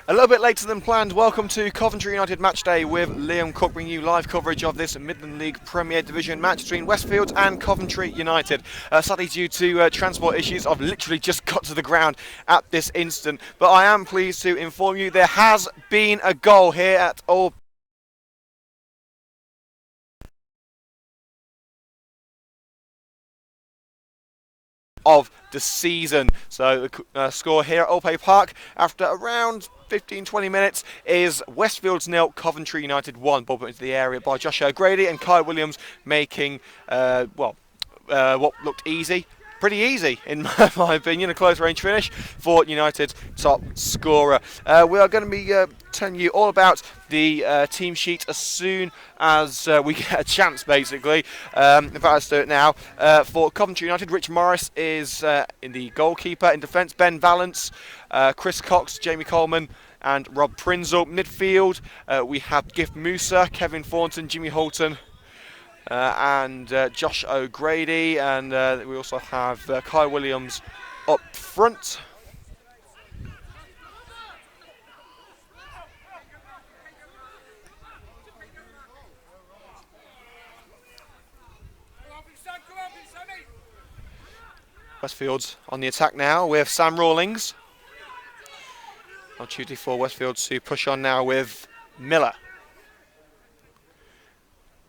A little bit later than planned, welcome to Coventry United match day with Liam Cook bringing you live coverage of this Midland League Premier Division match between Westfields and Coventry United. Sadly, due to transport issues, I've literally just got to the ground at this instant, but I am pleased to inform you there has been a goal here at Old of the season. So the score here at Old Park after around 15-20 minutes is Westfields 0, Coventry United 1. Ball put into the area by Josh O'Grady and Kai Williams making what looked pretty easy in my opinion, a close range finish for United's top scorer. We are going to be telling you all about the team sheet as soon as we get a chance, basically. In fact, let's do it now. For Coventry United, Rich Morris is in the goalkeeper. In defence, Ben Valance, Chris Cox, Jamie Coleman and Rob Prinzel. Midfield, we have Gift Musa, Kevin Thornton, Jimmy Holton, and Josh O'Grady, and we also have Kai Williams up front. Westfields on the attack now with Sam Rawlings. Opportunity for Westfields to push on now with Miller.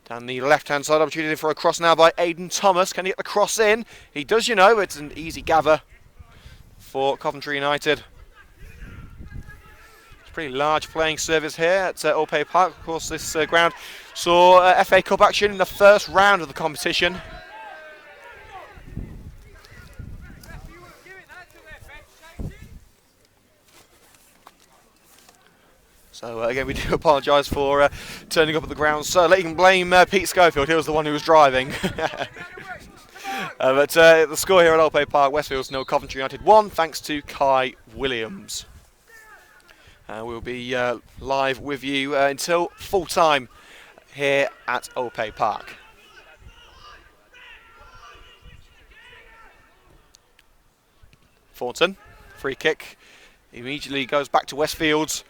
Down the left-hand side, opportunity for a cross now by Aidan Thomas. Can he get the cross in? He does, you know. It's an easy gather for Coventry United. It's a pretty large playing surface here at Old Park. Of course, this ground saw FA Cup action in the first round of the competition. So again, we do apologise for turning up at the ground so late. You can blame Pete Schofield, he was the one who was driving. But the score here at Old Park, Westfields 0, Coventry United 1, thanks to Kai Williams. We'll be live with you until full time here at Old Park. Thornton, free kick, immediately goes back to Westfields.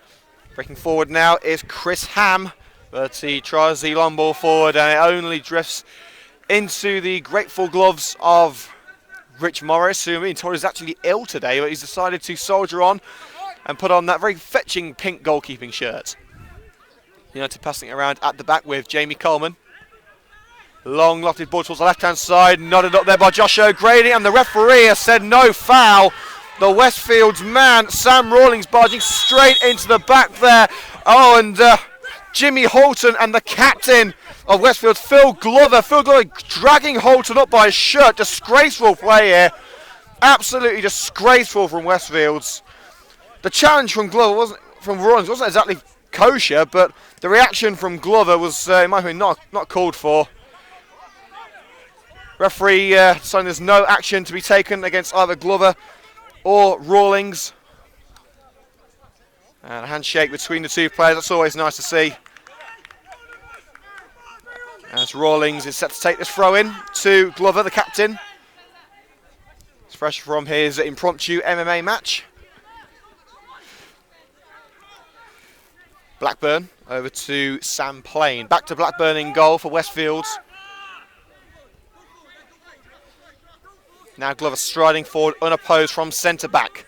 Breaking forward now is Chris Ham, but he tries the long ball forward and it only drifts into the grateful gloves of Rich Morris, who I'm being told is actually ill today, but he's decided to soldier on and put on that very fetching pink goalkeeping shirt. United passing it around at the back with Jamie Coleman. Long lofted ball towards the left-hand side, nodded up there by Josh O'Grady, and the referee has said no foul. The Westfields man, Sam Rawlings, barging straight into the back there. Oh, and Jimmy Holton and the captain of Westfields, Phil Glover dragging Holton up by his shirt. Disgraceful play here. Absolutely disgraceful from Westfields. The challenge from Rawlings wasn't exactly kosher, but the reaction from Glover was, in my opinion, not called for. Referee saying there's no action to be taken against either Glover or Rawlings. And a handshake between the two players, that's always nice to see. As Rawlings is set to take this throw in to Glover, the captain. It's fresh from his impromptu MMA match. Blackburn over to Sam Plain. Back to Blackburn in goal for Westfields. Now Glover striding forward unopposed from centre-back.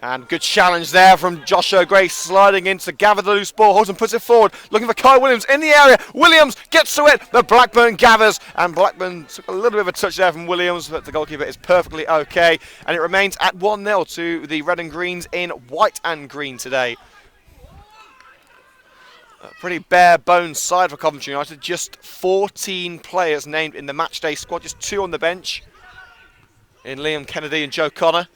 And good challenge there from Josh O'Grady, sliding in to gather the loose ball. Holton puts it forward, looking for Kai Williams in the area. Williams gets to it, but Blackburn gathers. And Blackburn took a little bit of a touch there from Williams, but the goalkeeper is perfectly okay. And it remains at 1-0 to the Red and Greens in white and green today. A pretty bare bones side for Coventry United. Just 14 players named in the matchday squad, just 2 on the bench in Liam Kennedy and Joe Connor.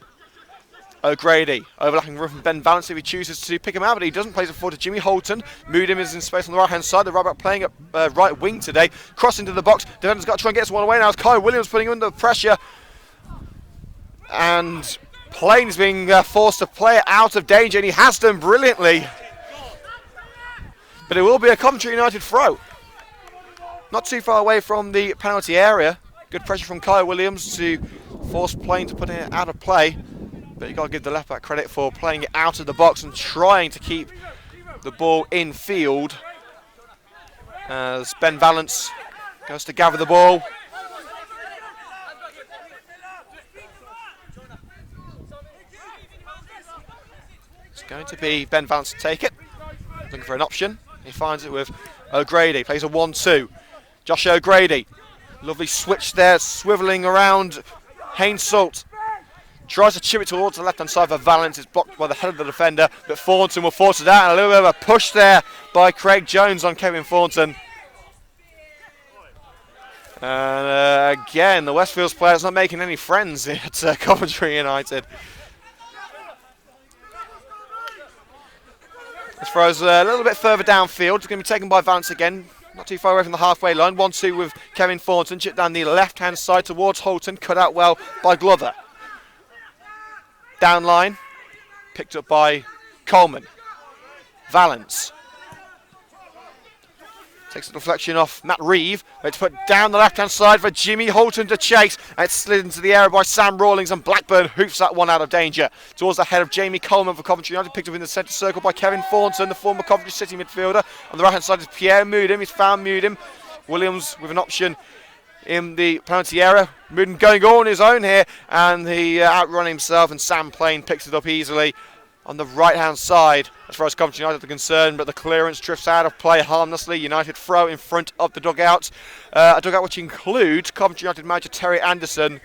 O'Grady overlapping room from Ben Valance if he chooses to pick him out, but he doesn't. Plays it forward to Jimmy Holton. Moodham is in space on the right hand side. The right back playing up right wing today. Cross into the box. Defender's got to try and get this one away now. It's Kai Williams putting him under pressure. And Plain's being forced to play it out of danger, and he has done brilliantly. But it will be a Coventry United throw. Not too far away from the penalty area. Good pressure from Kai Williams to force Plain to put it out of play. but you've got to give the left back credit for playing it out of the box and trying to keep the ball in field. As Ben Valance goes to gather the ball. It's going to be Ben Valance to take it. Looking for an option. He finds it with O'Grady. Plays a 1-2. Josh O'Grady. Lovely switch there, swivelling around. Hainsult tries to chip it towards the left-hand side for Valance. It's blocked by the head of the defender, but Thornton will force it out. And a little bit of a push there by Craig Jones on Kevin Thornton. And again, the Westfields players not making any friends at Coventry United. This throws a little bit further downfield. It's going to be taken by Valance again. Not too far away from the halfway line. 1-2 with Kevin Thornton. Chip down the left-hand side towards Holton. Cut out well by Glover. Down line. Picked up by Coleman. Valance. Takes the deflection off Matt Reeve. It's put down the left-hand side for Jimmy Holton to chase. And it's slid into the area by Sam Rawlings, and Blackburn hoops that one out of danger. Towards the head of Jamie Coleman for Coventry United. Picked up in the centre circle by Kevin Thornton, the former Coventry City midfielder. On the right-hand side is Pierre Moodham. He's found Moodham. Williams with an option in the penalty area. Moodham going all on his own here, and he outrun himself, and Sam Plain picks it up easily on the right-hand side as far as Coventry United are concerned, but the clearance drifts out of play harmlessly. United throw in front of the dugout. A dugout which includes Coventry United manager Terry Anderson,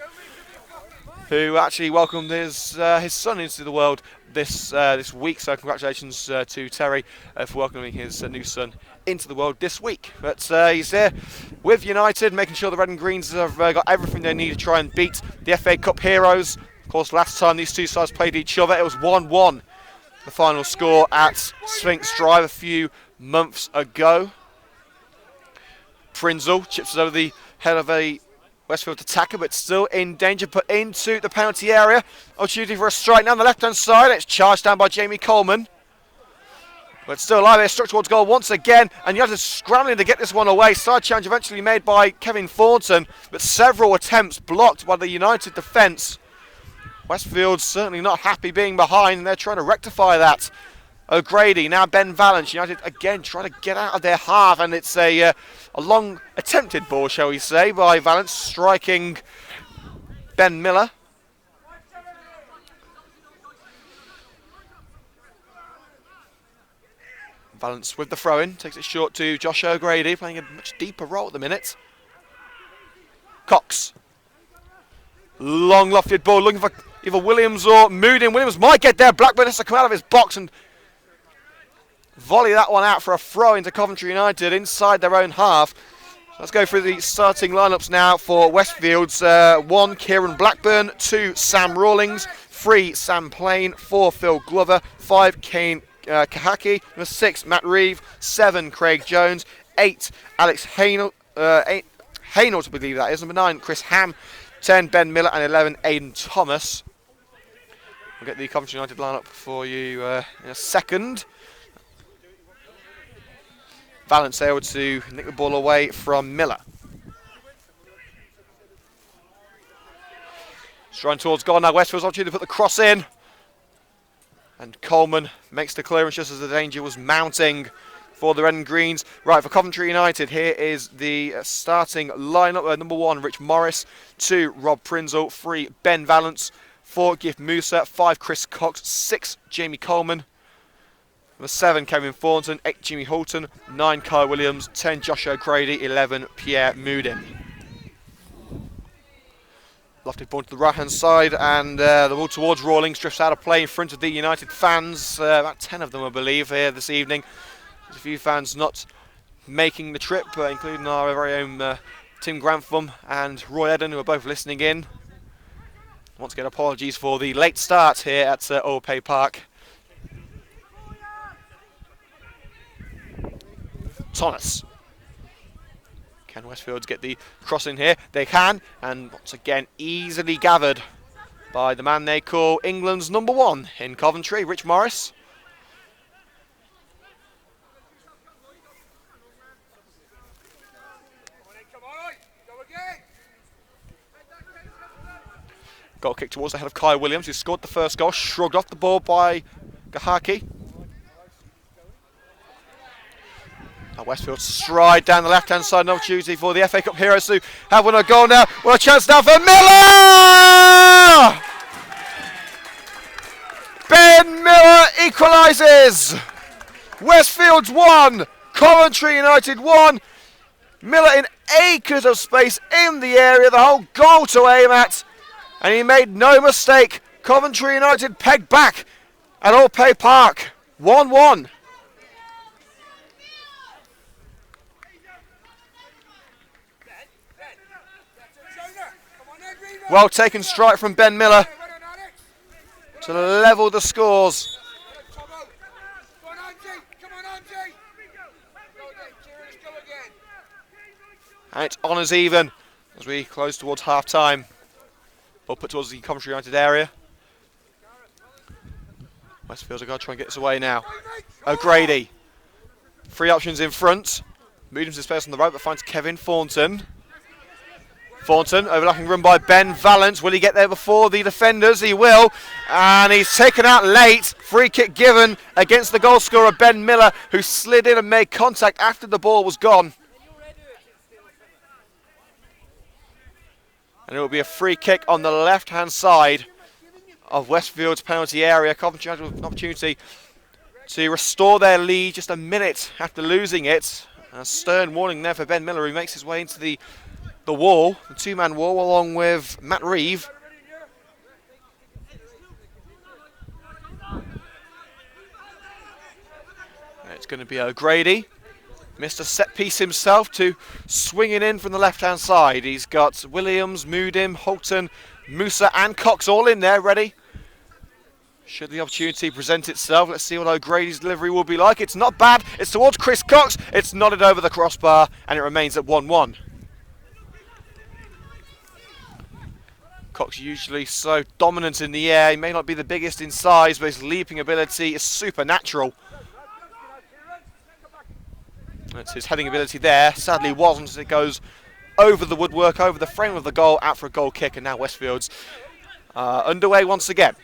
who actually welcomed his son into the world this week. So congratulations to Terry for welcoming his new son into the world this week. But he's there with United, making sure the Red and Greens have got everything they need to try and beat the FA Cup heroes. Of course, last time these two sides played each other, it was 1-1. The final score at Sphinx Drive a few months ago. Prinzel chips it over the head of a Westfield attacker, but still in danger. Put into the penalty area. Opportunity for a strike down the left-hand side. It's charged down by Jamie Coleman. But still alive here, struck towards goal once again. And United scrambling to get this one away. Side challenge eventually made by Kevin Thornton, but several attempts blocked by the United defence. Westfield's certainly not happy being behind, and they're trying to rectify that. O'Grady, now Ben Valance. United again trying to get out of their half, and it's a long attempted ball, shall we say, by Valance, striking Ben Miller. Valance with the throw-in, takes it short to Josh O'Grady, playing a much deeper role at the minute. Cox. Long lofted ball, looking for either Williams or Moodham. Williams might get there. Blackburn has to come out of his box and volley that one out for a throw into Coventry United inside their own half. Let's go through the starting lineups now for Westfields. 1, Kieran Blackburn. 2, Sam Rawlings. 3, Sam Plain. 4, Phil Glover. 5, Kane Kahaki. 6, Matt Reeve. 7, Craig Jones. 8, Alex Haynell. Haynell, I believe that is. Number 9, Chris Ham. 10, Ben Miller. And 11, Aidan Thomas. We'll get the Coventry United lineup for you in a second. Valance able to nick the ball away from Miller. Stride towards goal now. Westfield's opportunity to put the cross in. And Coleman makes the clearance just as the danger was mounting for the Red and Greens. Right, for Coventry United, here is the starting lineup. Number 1, Rich Morris. 2, Rob Prinzel. 3, Ben Valance. 4, Gift Musa. 5, Chris Cox. 6, Jamie Coleman. Number 7, Kevin Thornton. 8, Jimmy Holton. 9, Kyle Williams. 10, Josh O'Grady. 11, Pierre Moodham. Lofted ball to the right-hand side, and the ball towards Rawlings drifts out of play in front of the United fans. About 10 of them, I believe, here this evening. There's a few fans not making the trip, including our very own Tim Grantham and Roy Eden, who are both listening in. Once again, apologies for the late start here at Old Park. Thomas. Can Westfields get the cross in here? They can, and once again easily gathered by the man they call England's number 1 in Coventry, Rich Morris. Goal kick towards the head of Kai Williams, who scored the first goal. Shrugged off the ball by Gahaki. Now Westfield stride down the left-hand side. An opportunity for the FA Cup heroes to have one a goal now. What a chance now for Miller! Ben Miller equalises. Westfields 1, Coventry United 1. Miller in acres of space in the area, the whole goal to aim at. And he made no mistake. Coventry United pegged back at Allpay Park. 1-1. Well taken strike from Ben Miller to level the scores. And it's on as even as we close towards half time. Ball put towards the Coventry United area. Westfields are going to try and get this away now. O'Grady. Three options in front. Mediums his space on the right, but finds Kevin Thornton. Thornton, overlapping run by Ben Valance. Will he get there before the defenders? He will. And he's taken out late. Free kick given against the goal scorer, Ben Miller, who slid in and made contact after the ball was gone. And it will be a free kick on the left-hand side of Westfield's penalty area. Coventry had an opportunity to restore their lead just a minute after losing it. A stern warning there for Ben Miller, who makes his way into the wall, the two-man wall, along with Matt Reeve. And it's going to be O'Grady. Mr. Set Piece himself to swing it in from the left-hand side. He's got Williams, Moodim, Holton, Musa and Cox all in there, ready. Should the opportunity present itself, let's see what O'Grady's delivery will be like. It's not bad. It's towards Chris Cox. It's nodded over the crossbar and it remains at 1-1. Cox usually so dominant in the air. He may not be the biggest in size, but his leaping ability is supernatural. That's his heading ability there. Sadly wasn't as it goes over the woodwork, over the frame of the goal, out for a goal kick, and now Westfields underway once again.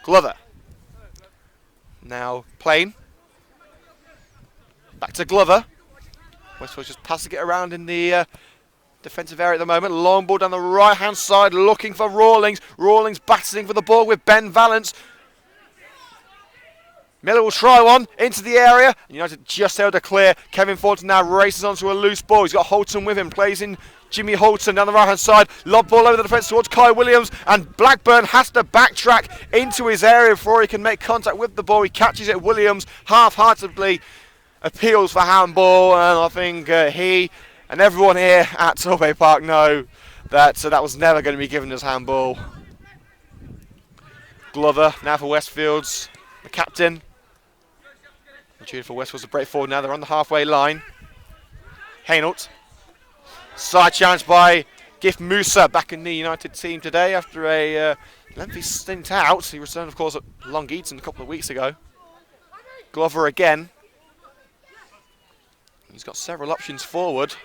Glover. Now Plain. Back to Glover. Westfields just passing it around in the defensive area at the moment. Long ball down the right-hand side, looking for Rawlings. Rawlings battling for the ball with Ben Valance. Miller will try one into the area. United just able to clear. Kevin Thornton now races onto a loose ball. He's got Holton with him. Plays in Jimmy Holton down the right-hand side. Lob ball over the defence towards Kai Williams. And Blackburn has to backtrack into his area before he can make contact with the ball. He catches it. Williams half-heartedly appeals for handball. And I think he and everyone here at Allpay Park know that that was never going to be given as handball. Glover now for Westfields, the captain. Opportunity for Westfields to break forward now. They're on the halfway line. Hainault. Side chance by Gift Musa, back in the United team today after a lengthy stint out. He returned, of course, at Long Eaton a couple of weeks ago. Glover again. He's got several options forward.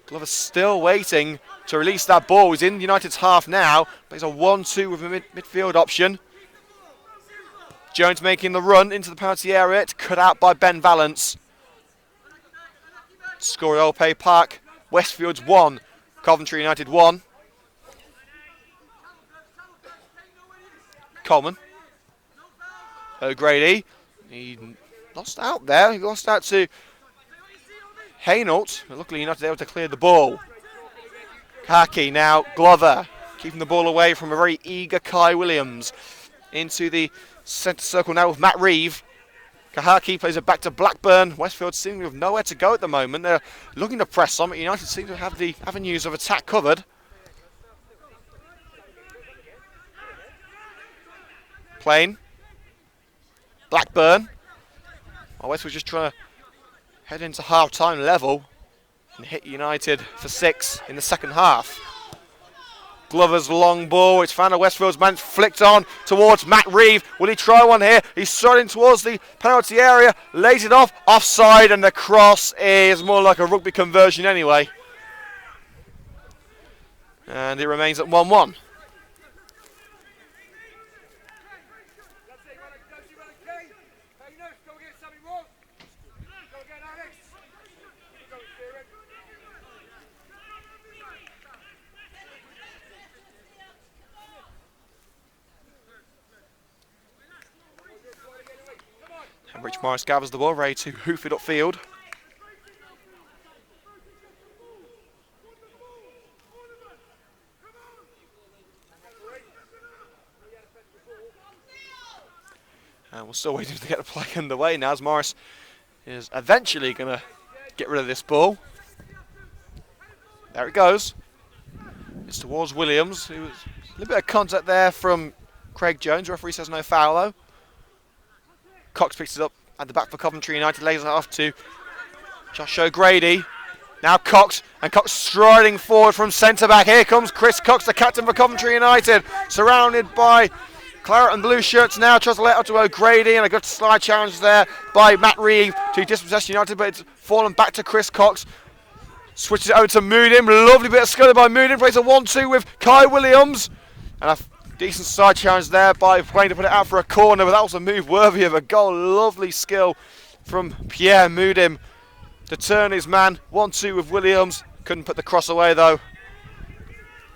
Glover's still waiting to release that ball. He's in United's half now, but he's a 1-2 with a midfield option. Jones making the run into the penalty area. It's cut out by Ben Valance. Score at Allpay Park. Westfields 1, Coventry United 1. Coleman. O'Grady. He lost out there. He lost out to Hainault. Luckily United able to clear the ball. Kaki now. Glover. Keeping the ball away from a very eager Kai Williams. Into the centre circle now with Matt Reeve. Kahaki plays it back to Blackburn. Westfield seem to have nowhere to go at the moment. They're looking to press on, but United seem to have the avenues of attack covered. Plain. Blackburn. Well, Westfield's just trying to head into half-time level and hit United for 6 in the second half. Glover's long ball, it's found a Westfields man, flicked on towards Matt Reeve. Will he try one here? He's striding towards the penalty area, lays it off, offside, and the cross is more like a rugby conversion anyway. And it remains at 1-1. And Rich Morris gathers the ball, ready to hoof it upfield. And we're still waiting to get the play underway now as Morris is eventually going to get rid of this ball. There it goes. It's towards Williams. A little bit of contact there from Craig Jones. Referee says no foul though. Cox picks it up at the back for Coventry United. Lays it off to Josh O'Grady. Now Cox, and Cox striding forward from centre back. Here comes Chris Cox, the captain for Coventry United. Surrounded by claret and blue shirts now. Tries to let out to O'Grady, and a good slide challenge there by Matt Reeve to dispossess United, but it's fallen back to Chris Cox. Switches it over to Moodim. Lovely bit of sculling by Moodim. Plays a 1-2 with Kai Williams. And a decent side challenge there by playing to put it out for a corner, but that was a move worthy of a goal. Lovely skill from Pierre Moodim to turn his man. 1-2 with Williams. Couldn't put the cross away though.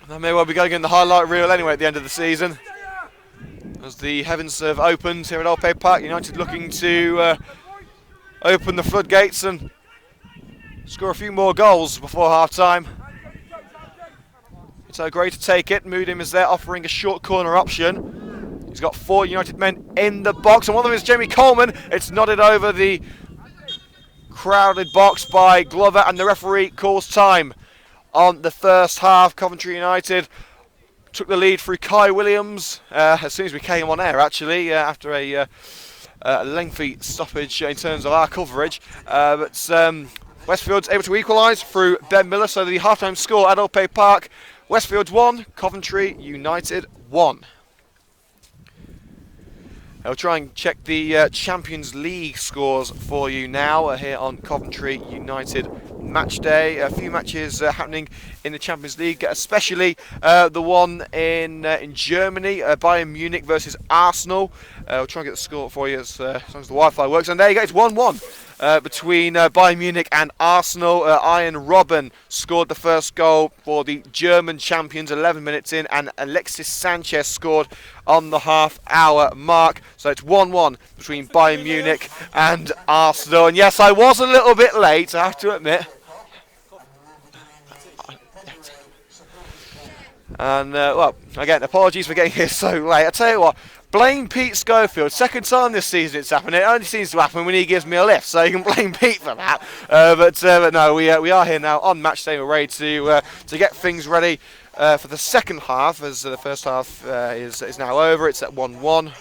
And that may well be going in the highlight reel anyway at the end of the season. As the heavens have opened here at Old Bay Park, United looking to open the floodgates and score a few more goals before half-time. It's O'Grady to take it. Moodim is there offering a short corner option. He's got 4 United men in the box, and one of them is Jamie Coleman. It's nodded over the crowded box by Glover, and the referee calls time on the first half. Coventry United took the lead through Kai Williams as soon as we came on air, actually, after a lengthy stoppage in terms of our coverage. But Westfields able to equalise through Ben Miller, so the half-time score at Old Bay Park, Westfields 1, Coventry United 1. I'll try and check the Champions League scores for you now here on Coventry United Match Day. A few matches happening in the Champions League, especially the one in Germany, Bayern Munich versus Arsenal. I'll try and get the score for you as long as the Wi-Fi works. And there you go, it's 1-1. Between Bayern Munich and Arsenal. Ian Robben scored the first goal for the German champions 11 minutes in, and Alexis Sanchez scored on the half-hour mark. So it's 1-1 between Bayern Munich and Arsenal. And yes, I was a little bit late, I have to admit. And, well, again, apologies for getting here so late. I tell you what, blame Pete Schofield. Second time this season it's happened. It only seems to happen when he gives me a lift, so you can blame Pete for that. But no, we are here now on match day. We're ready to get things ready for the second half, as the first half is now over. It's at 1-1.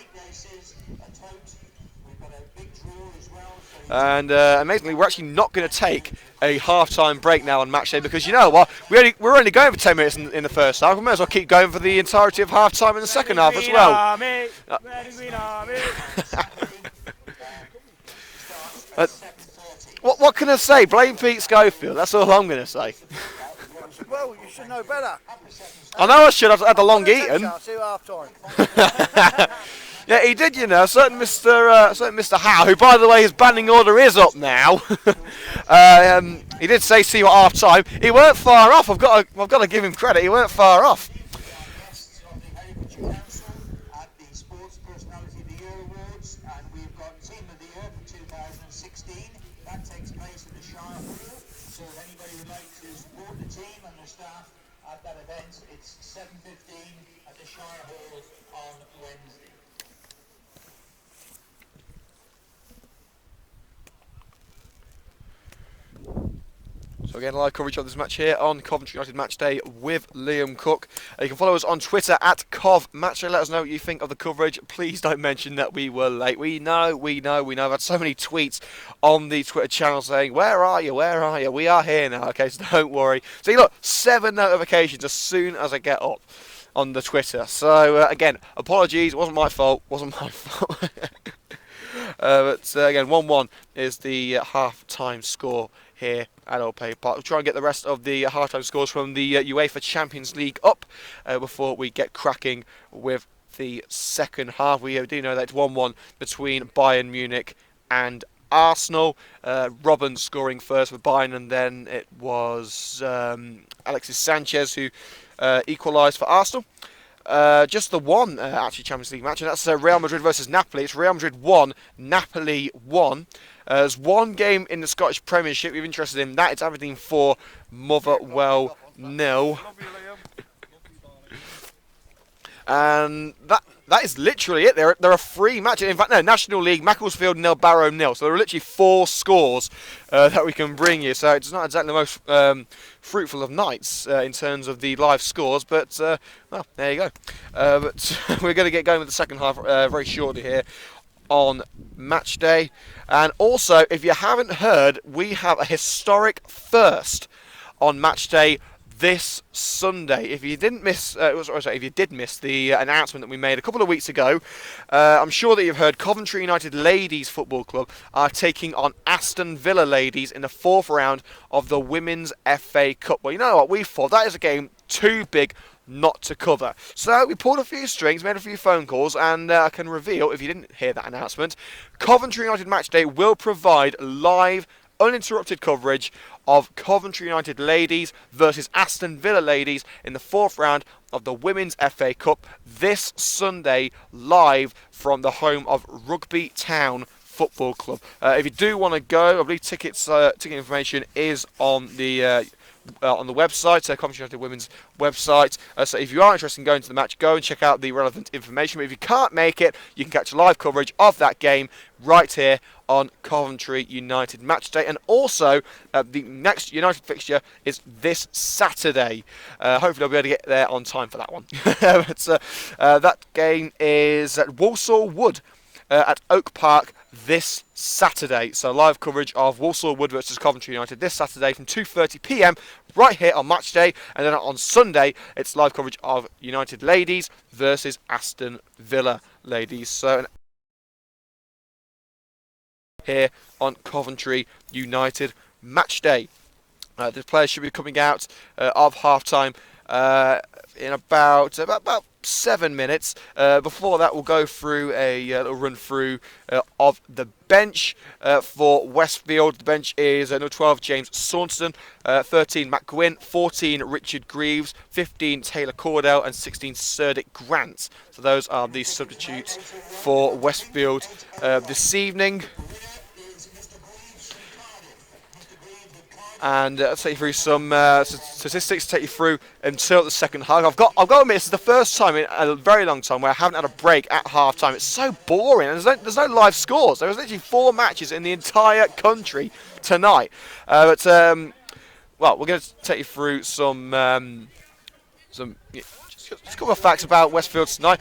And amazingly, we're actually not going to take a half-time break now on match day, because you know what? We're only going for 10 minutes in the first half. We may as well keep going for the entirety of half-time in the second half as well. What can I say? Blame Pete Schofield. That's all I'm going to say. Well, you should know better. I know I should have had the long eaten. Half-time. Yeah, he did, you know. Certain Mr. Howe, who, by the way, his banning order is up now. He did say see you at half time. He weren't far off. I've got to give him credit. He weren't far off. At the Sports Personality of the Year Awards, and we've got Team of the Year for 2016. That takes place at the Shire Hall. So if anybody would like to support the team and the staff at that event, it's 7:15 at the Shire Hall on Wednesday. So again, live coverage of this match here on Coventry United Match Day with Liam Cook. You can follow us on Twitter at CovMatchday. Let us know what you think of the coverage. Please don't mention that we were late. We know. I've had so many tweets on the Twitter channel saying, where are you? We are here now, okay, so don't worry. So look, 7 notifications as soon as I get up on the Twitter. So again, apologies, it wasn't my fault. But again, 1-1 is the half-time score here at Old Play Park. We'll try and get the rest of the half-time scores from the UEFA Champions League up before we get cracking with the second half. We do know that it's 1-1 between Bayern Munich and Arsenal. Robben scoring first for Bayern, and then it was Alexis Sanchez who equalised for Arsenal. Just the one actually Champions League match, and that's Real Madrid versus Napoli. It's Real Madrid 1, Napoli 1. There's one game in the Scottish Premiership we're interested in. That it's Aberdeen 4, Motherwell 0. And that is literally it. There are 3 matches. In fact, no, National League, Macclesfield 0, Barrow 0. So there are literally 4 scores that we can bring you. So it's not exactly the most fruitful of nights in terms of the live scores. But, well, there you go. But we're going to get going with the second half very shortly here on match day. And also, if you haven't heard, we have a historic first on match day this Sunday. If you didn't miss, if you did miss the announcement that we made a couple of weeks ago, I'm sure that you've heard Coventry United Ladies Football Club are taking on Aston Villa Ladies in the 4th round of the Women's FA Cup. Well, you know what we thought? That is a game too big not to cover. So we pulled a few strings, made a few phone calls, and I can reveal, if you didn't hear that announcement, Coventry United Matchday will provide live, uninterrupted coverage of Coventry United Ladies versus Aston Villa Ladies in the 4th round of the Women's FA Cup this Sunday, live from the home of Rugby Town Football Club. If you do want to go, I believe ticket information is on the website, Coventry United Women's website. So if you are interested in going to the match, go and check out the relevant information. But if you can't make it, you can catch live coverage of that game right here on Coventry United Matchday. And also, the next United fixture is this Saturday. Hopefully I'll be able to get there on time for that one. But that game is at Walsall Wood at Oak Park this Saturday. So live coverage of Walsall Wood versus Coventry United this Saturday from 2:30 p.m. right here on match day. And then on Sunday, it's live coverage of United Ladies versus Aston Villa Ladies. So here on Coventry United Match Day. The players should be coming out of half-time in about 7 minutes. Before that, we'll go through a little run-through of the bench for Westfield. The bench is number 12, James Saunton, 13, Matt Gwynn, 14, Richard Greaves, 15, Taylor Cordell, and 16, Cerdic Grant. So those are the substitutes for Westfield this evening. And I'll take you through some statistics, take you through until the second half. I've got to admit, this is the first time in a very long time where I haven't had a break at half-time. It's so boring, and there's no live scores. There was literally 4 matches in the entire country tonight. Well, we're going to take you through some just a couple of facts about Westfield tonight.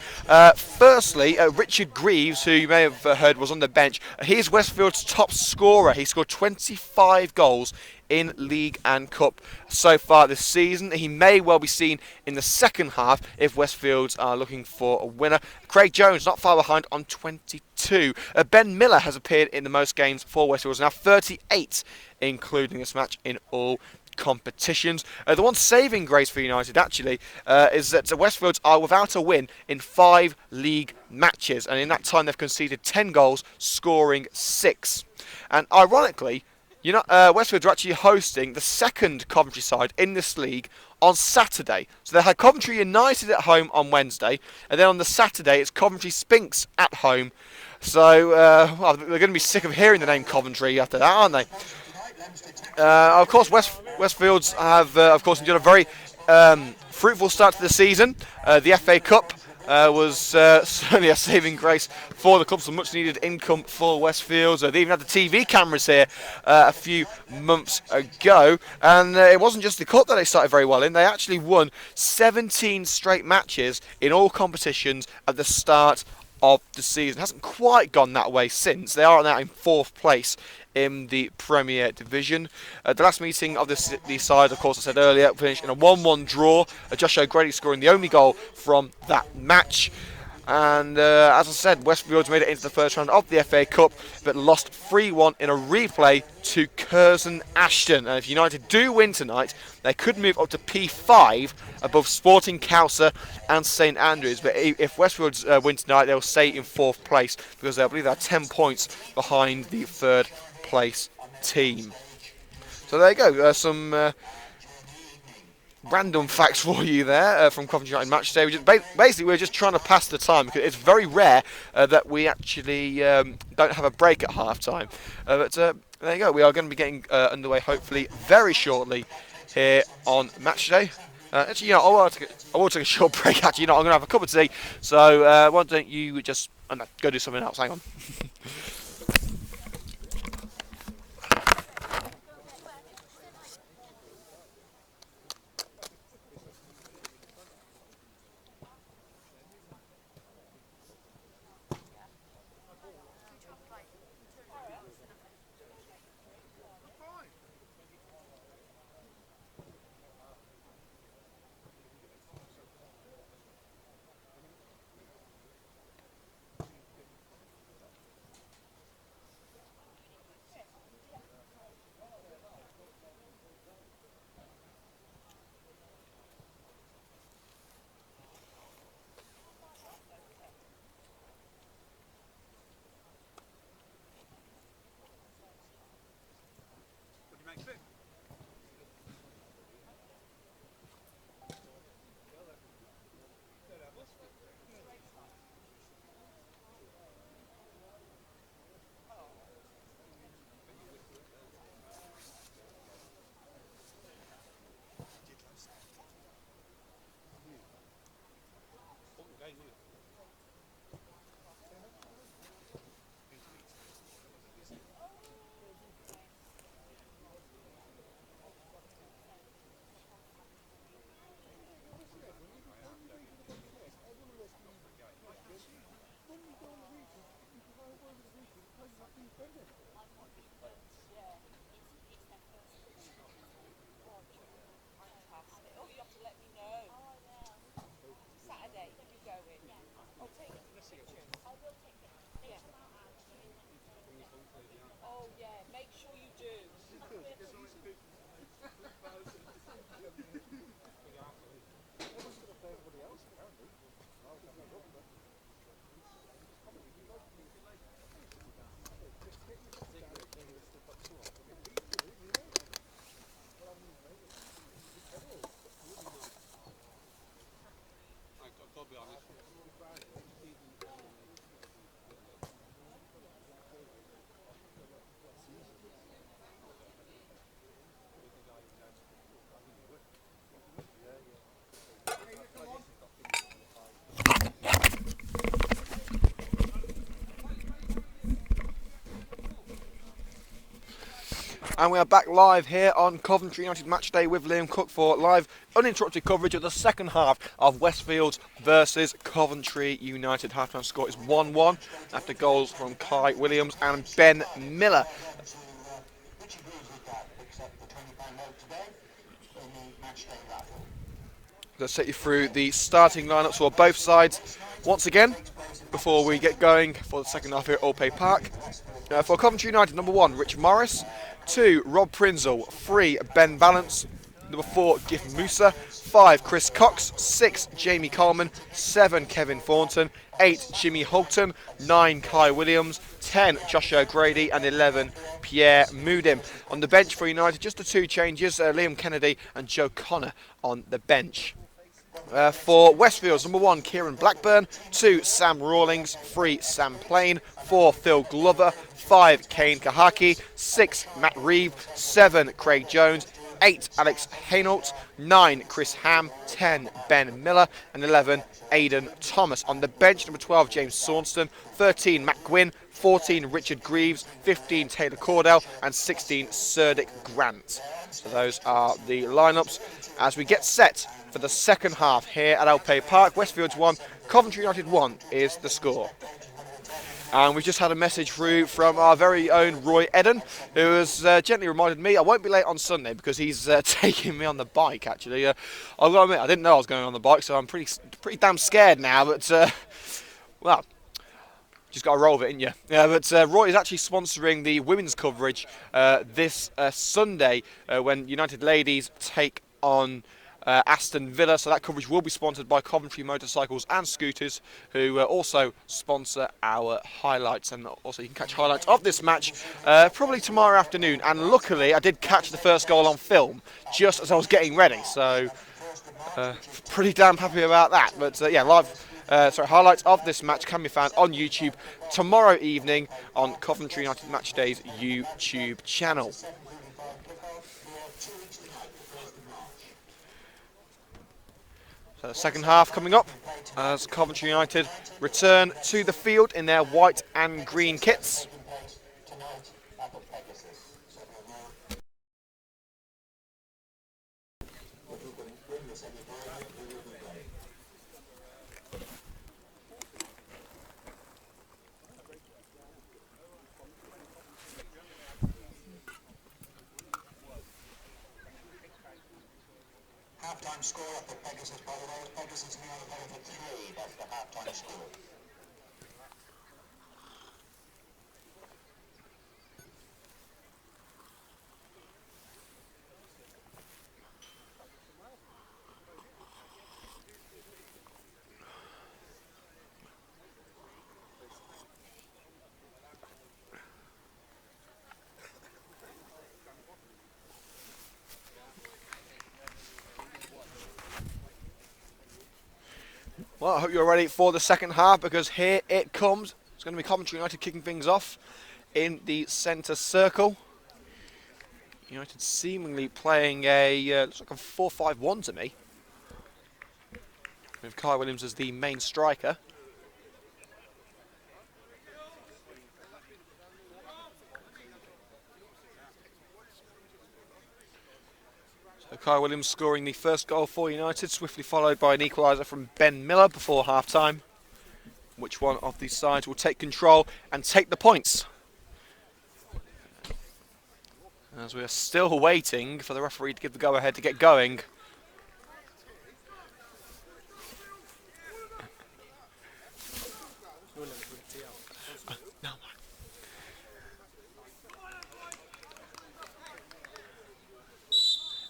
Firstly, Richard Greaves, who you may have heard was on the bench, he's Westfield's top scorer. He scored 25 goals in League and Cup so far this season. He may well be seen in the second half if Westfields are looking for a winner. Craig Jones not far behind on 22. Ben Miller has appeared in the most games for Westfields, now 38, including this match in all competitions. The one saving grace for United actually is that Westfields are without a win in 5 league matches, and in that time they've conceded 10 goals, scoring 6. And ironically, Westfields are actually hosting the second Coventry side in this league on Saturday. So they had Coventry United at home on Wednesday, and then on the Saturday it's Coventry Spinks at home. So well, they're going to be sick of hearing the name Coventry after that, aren't they? Of course, Westfields have, of course, enjoyed a very fruitful start to the season. The FA Cup was certainly a saving grace for the club, some much needed income for Westfields. They even had the TV cameras here a few months ago, and it wasn't just the cup that they started very well in. They actually won 17 straight matches in all competitions at the start of the season. It hasn't quite gone that way since. They are now in 4th place in the Premier Division. The last meeting of these sides, of course, I said earlier, finished in a 1-1 draw. Josh O'Grady scoring the only goal from that match. And as I said, Westfields made it into the first round of the FA Cup, but lost 3-1 in a replay to Curzon Ashton. And if United do win tonight, they could move up to P5 above Sporting Cowser and St Andrews. But if Westfields win tonight, they'll stay in 4th place because I believe they're 10 points behind the 3rd place team. So there you go, some random facts for you there from Coventry United match day. Basically, we're just trying to pass the time because it's very rare that we actually don't have a break at half time. But there you go, we are going to be getting underway hopefully very shortly here on match day. Actually, I will take a short break. Actually, I'm going to have a cup of tea. So why don't you just go do something else? Hang on. And we are back live here on Coventry United Match Day with Liam Cook for live uninterrupted coverage of the second half of Westfields versus Coventry United. Half-time score is 1-1 after goals from Kai Williams and Ben Miller. Let's take you through the starting lineups for both sides once again before we get going for the second half here at Allpay Park. For Coventry United, number 1, Rich Morris. 2, Rob Prinzel. 3, Ben Balance. Number 4, Giff Musa. 5, Chris Cox. 6, Jamie Coleman. 7, Kevin Thornton. 8, Jimmy Holton. 9, Kai Williams. 10, Joshua Grady. And 11, Pierre Mudim. On the bench for United, just the 2 changes, Liam Kennedy and Joe Connor on the bench. For Westfields, number 1, Kieran Blackburn. 2, Sam Rawlings. 3, Sam Plain. 4, Phil Glover. 5, Kane Kahaki. 6, Matt Reeve. 7, Craig Jones. 8, Alex Hainault. 9, Chris Ham. 10, Ben Miller. And 11, Aidan Thomas. On the bench, number 12, James Saunston. 13, Matt Gwynn. 14, Richard Greaves. 15, Taylor Cordell. And 16, Serdic Grant. So those are the lineups as we get set for the second half here at Allpay Park. Westfields 1, Coventry United 1 is the score. And we've just had a message through from our very own Roy Eden, who has gently reminded me I won't be late on Sunday because he's taking me on the bike, actually. I've got to admit, I didn't know I was going on the bike, so I'm pretty damn scared now. But Well, just got to roll with it, ain't you? Yeah, but Roy is actually sponsoring the women's coverage this Sunday when United Ladies take on Aston Villa. So that coverage will be sponsored by Coventry Motorcycles and Scooters, who also sponsor our highlights. And also you can catch highlights of this match probably tomorrow afternoon. And luckily I did catch the first goal on film just as I was getting ready. So pretty damn happy about that. But yeah, highlights of this match can be found on YouTube tomorrow evening on Coventry United Match Day's YouTube channel. So the second half coming up as Coventry United return to the field in their white and green kits. Half-time score at the Pegasus, by the way. Pegasus now playing for 3. That's the half-time score. Well, I hope you're ready for the second half, because here it comes. It's going to be Coventry United kicking things off in the centre circle. United seemingly playing looks like a 4-5-1 to me, with Kai Williams as the main striker. So Kai Williams scoring the first goal for United, swiftly followed by an equaliser from Ben Miller before half-time. Which one of these sides will take control and take the points? As we are still waiting for the referee to give the go-ahead to get going.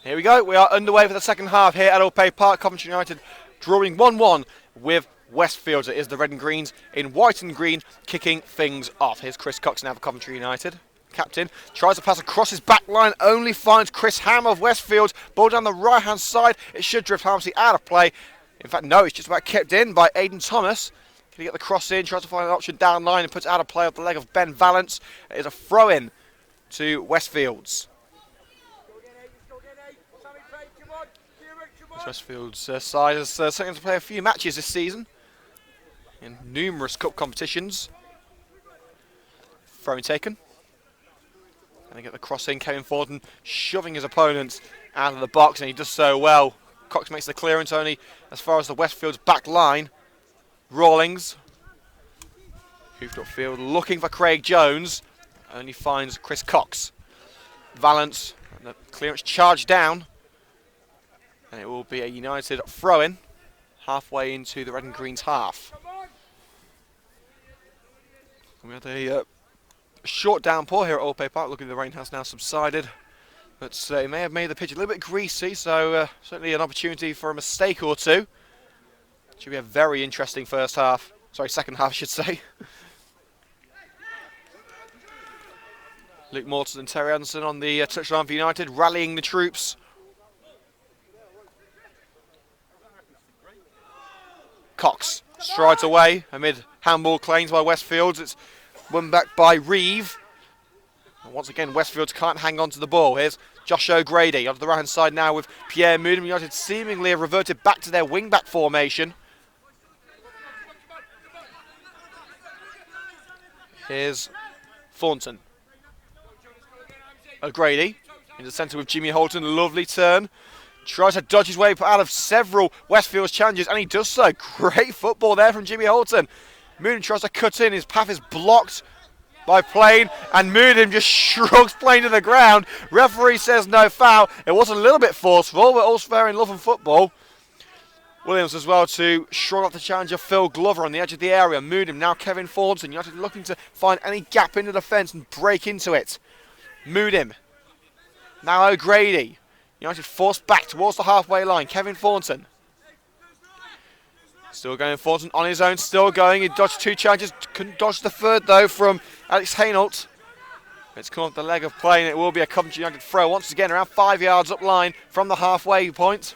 Here we go, we are underway for the second half here at Allpay Park. Coventry United drawing 1-1 with Westfields. It is the red and greens in white and green kicking things off. Here's Chris Cox now for Coventry United. Captain tries to pass across his back line, only finds Chris Ham of Westfields. Ball down the right hand side, it should drift harmlessly out of play. In fact, no, it's just about kept in by Aidan Thomas. Can he get the cross in, tries to find an option down line and puts out of play off the leg of Ben Valance. It is a throw in to Westfields. Westfields side has starting to play a few matches this season in numerous cup competitions. Throw in taken. And they get the cross in, Kevin Forden shoving his opponent out of the box, and he does so well. Cox makes the clearance only as far as the Westfields back line. Rawlings, hoofed upfield, looking for Craig Jones, only finds Chris Cox. Valance, and the clearance charged down, and it will be a United throw-in halfway into the red and greens half. We had a short downpour here at Allpay Park. Looking, the rain has now subsided, but it may have made the pitch a little bit greasy, so certainly an opportunity for a mistake or two. Should be a very interesting first half. Sorry, second half, I should say. Luke Morton and Terry Anderson on the touchline for United, rallying the troops. Cox strides away amid handball claims by Westfields. It's won back by Reeve. And once again, Westfields can't hang on to the ball. Here's Josh O'Grady onto the right-hand side now with Pierre Moodham. United seemingly have reverted back to their wing-back formation. Here's Thornton. O'Grady in the centre with Jimmy Holton. Lovely turn. Tries to dodge his way out of several Westfields challenges, and he does so. Great football there from Jimmy Holton. Moodham tries to cut in. His path is blocked by Plain, and Moodham just shrugs Plain to the ground. Referee says no foul. It was a little bit forceful, but all's fair in love and football. Williams as well to shrug off the challenger Phil Glover on the edge of the area. Moodham, now Kevin Thornton. United looking to find any gap in the defence and break into it. Moodham. Now O'Grady. United forced back towards the halfway line. Kevin Thornton. Still going Thornton on his own, still going. He dodged 2 challenges. Couldn't dodge the third though from Alex Hainault. It's come off the leg of play and it will be a Coventry United throw. Once again around 5 yards up line from the halfway point.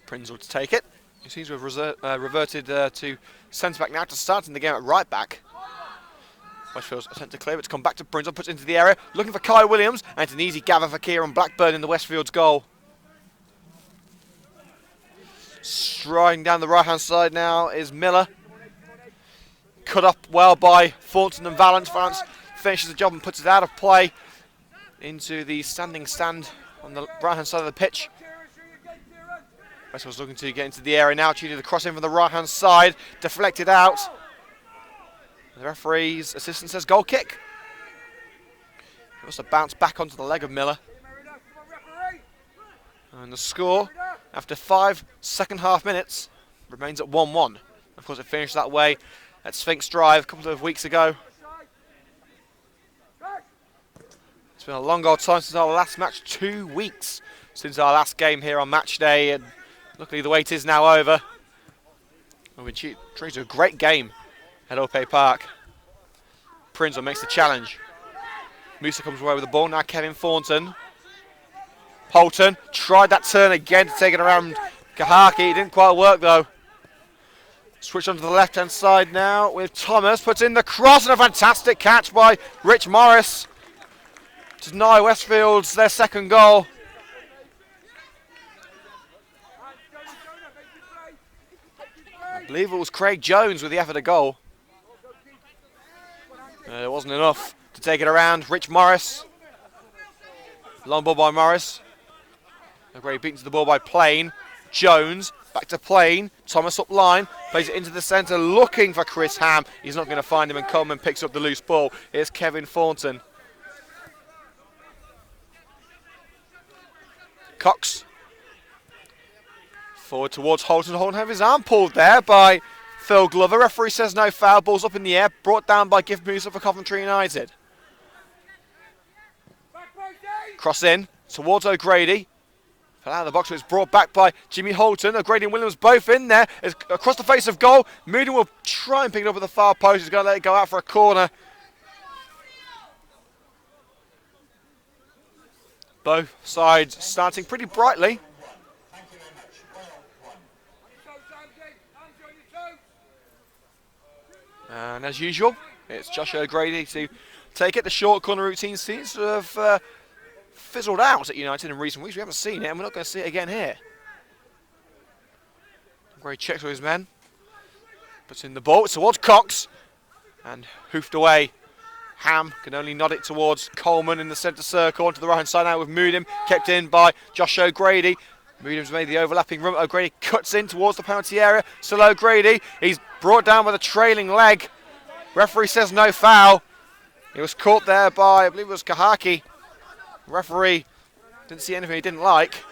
Prinzel to take it. He seems to have reverted to centre back now to starting the game at right back. Westfields attempt to clear, but it's come back to Prinzel, puts it into the area, looking for Kai Williams, and it's an easy gather for Kieran Blackburn in the Westfields goal. Striding down the right-hand side now is Miller. Cut up well by Thornton and Valance. Valance finishes the job and puts it out of play into the standing stand on the right-hand side of the pitch. Westfields looking to get into the area now. Cheated the cross in from the right-hand side, deflected out. The referee's assistant says goal kick. It must have bounced back onto the leg of Miller. And the score, after 5 second half minutes, remains at 1-1. Of course, it finished that way at Sphinx Drive a couple of weeks ago. It's been a long old time since our last match, 2 weeks since our last game here on match day, and luckily the wait is now over. We've been treated to a great game at Opay Park. Prinzel makes the challenge. Musa comes away with the ball, now Kevin Thornton. Holton tried that turn again to take it around Kahaki. It didn't quite work though. Switch onto the left-hand side now with Thomas. Puts in the cross and a fantastic catch by Rich Morris to deny Westfields their second goal. I believe it was Craig Jones with the effort of goal. It wasn't enough to take it around. Rich Morris. Long ball by Morris. Great beaten to the ball by Plain. Jones back to Plain. Thomas up line. Plays it into the centre looking for Chris Ham. He's not going to find him and Coleman picks up the loose ball. Here's Kevin Thornton. Cox. Forward towards Holton. Holton have his arm pulled there by Phil Glover. Referee says no foul. Ball's up in the air. Brought down by Gift Musa for Coventry United. Cross in towards O'Grady. Fell out of the box, but it's brought back by Jimmy Holton. O'Grady and Williams both in there. It's across the face of goal. Moody will try and pick it up at the far post. He's going to let it go out for a corner. Both sides starting pretty brightly. And as usual, it's Josh O'Grady to take it. The short corner routine seems to have fizzled out at United in recent weeks. We haven't seen it, and we're not going to see it again here. O'Grady checks with his men. Puts in the ball towards Cox. And hoofed away. Ham can only nod it towards Coleman in the centre circle. Onto the right-hand side now with Moodham. Kept in by Josh O'Grady. Moodham's made the overlapping run. O'Grady cuts in towards the penalty area. Still O'Grady. He's brought down with a trailing leg. Referee says no foul. He was caught there by, I believe it was Kahaki. Referee didn't see anything he didn't like.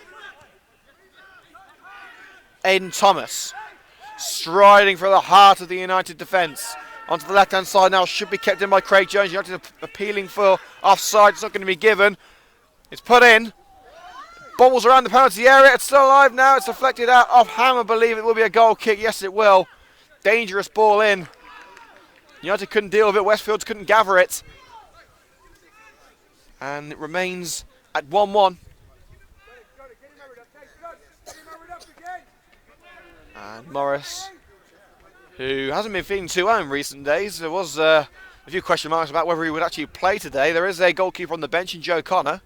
Aiden Thomas striding for the heart of the United defence. Onto the left-hand side now, should be kept in by Craig Jones. United appealing for offside. It's not going to be given. It's put in. Bobbles around the penalty area. It's still alive now. It's deflected out off Ham. I believe it will be a goal kick. Yes, it will. Dangerous ball in. United couldn't deal with it. Westfields couldn't gather it. And it remains at 1-1. And Morris, who hasn't been feeling too well in recent days. There was a few question marks about whether he would actually play today. There is a goalkeeper on the bench in Joe Connor.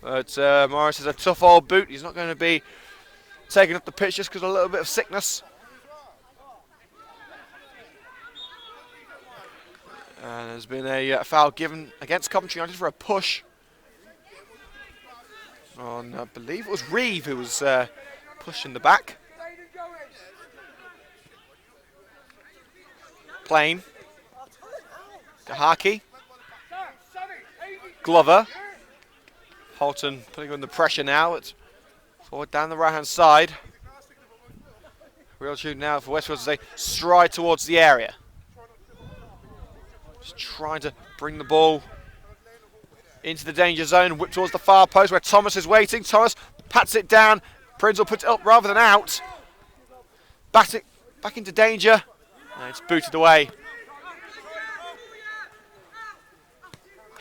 But Morris is a tough old boot. He's not going to be taking up the pitch just because of a little bit of sickness. And there's been a foul given against Coventry United for a push on, I believe it was Reeve who was pushed in the back. Plain. Kahaki. Glover. Holton putting under pressure now. It's forward down the right-hand side. Real tune now for Westfields as they stride towards the area. Just trying to bring the ball into the danger zone, whip towards the far post where Thomas is waiting. Thomas pats it down. Prinzel puts it up rather than out. Back into danger. And it's booted away.